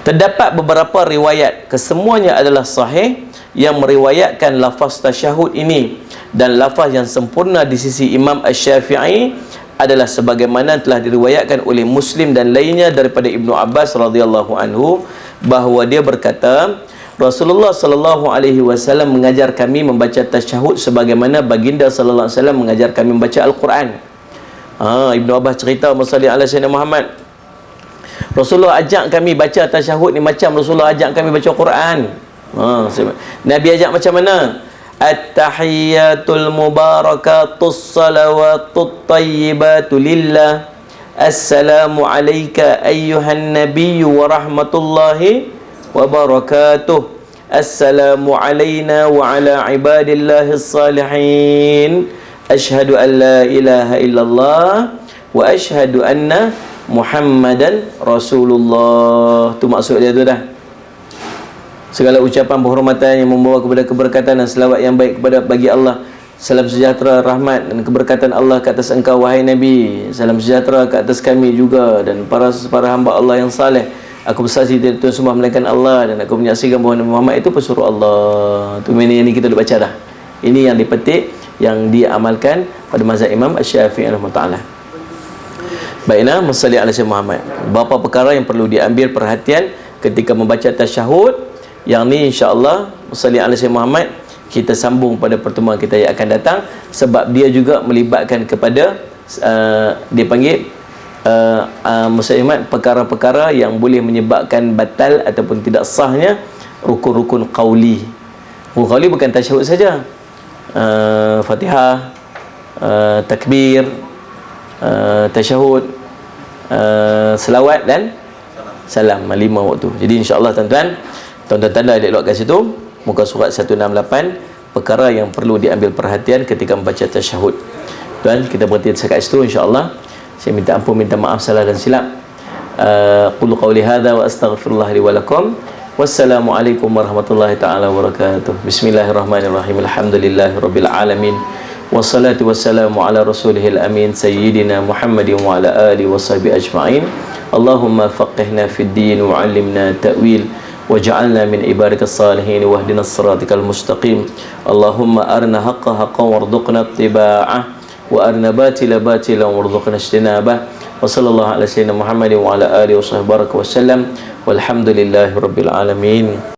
Terdapat beberapa riwayat, kesemuanya adalah sahih, yang meriwayatkan lafaz tasyahud ini, dan lafaz yang sempurna di sisi Imam Asy-Syafi'i adalah sebagaimana telah diriwayatkan oleh Muslim dan lainnya daripada Ibnu Abbas radhiyallahu anhu, bahawa dia berkata, Rasulullah sallallahu alaihi wasallam mengajar kami membaca tasyahud sebagaimana baginda sallallahu alaihi wasallam mengajar kami membaca Al-Quran. Ibnu Abbas cerita, Musalli ala sayyidina Muhammad, Rasulullah ajak kami baca tasyahud ni macam Rasulullah ajak kami baca Quran. Nabi ajak macam mana? At-tahiyyatul mubarakatus salawatut tayyibatu lillah. Assalamu alayka ayyuhan nabiyyu wa rahmatullahi wa barakatuh. Assalamu alayna wa ala ibadillahi salihin. Asyhadu an la ilaha illallah wa asyhadu anna Muhammadan Rasulullah. Tu maksud dia tu dah. segala ucapan penghormatan yang membawa kepada keberkatan dan selawat yang baik kepada bagi Allah. Salam sejahtera, rahmat dan keberkatan Allah ke atas engkau wahai Nabi. Salam sejahtera ke atas kami juga dan para hamba Allah yang saleh. Aku bersaksi tidak Tuhan semua melainkan Allah, dan aku menyaksikan bahawa Nabi Muhammad itu pesuruh Allah. Tu ini kita dah baca dah. Ini yang dipetik, yang diamalkan pada mazhab Imam Asy-Syafi'i rahimahullah. Baiklah, musalli ala sayyidina Muhammad. Beberapa perkara yang perlu diambil perhatian ketika membaca tasyahud. Yang ni insya-Allah musalli ala sayyidina Muhammad kita sambung pada pertemuan kita yang akan datang, sebab dia juga melibatkan kepada dia panggil muslimat perkara-perkara yang boleh menyebabkan batal ataupun tidak sahnya rukun-rukun qauli. Rukun qauli bukan tasyahud saja, Fatihah, takbir, tasyahud, selawat dan salam, 5 waktu. Jadi insya-Allah tuan-tuan tanda elok kat situ muka surat 168, perkara yang perlu diambil perhatian ketika membaca tasyahud. Tuan, kita berhenti dekat situ insya-Allah. Saya minta ampun, minta maaf salah dan silap. Qul qawli hadza wa astaghfirullah li wa lakum. Wassalamualaikum warahmatullahi taala wabarakatuh. Bismillahirrahmanirrahim. Alhamdulillahirabbil alamin. Wassalatu wassalamu ala rasulihil amin sayyidina Muhammadin wa ala alihi washabihi ajma'in. Allahumma faqihna fid din wa 'allimna ta'wil waj'alna min ibadikas salihin wahdinas siratal mustaqim. Allahumma arina haqqan haqqan warzuqna ittiba'ah wa arina batila batilan warzuqna ijtinabah. Wa sallallahu ala sayyidina Muhammadin wa ala alihi wa sahbihi wasallam. Walhamdulillahi rabbil alamin.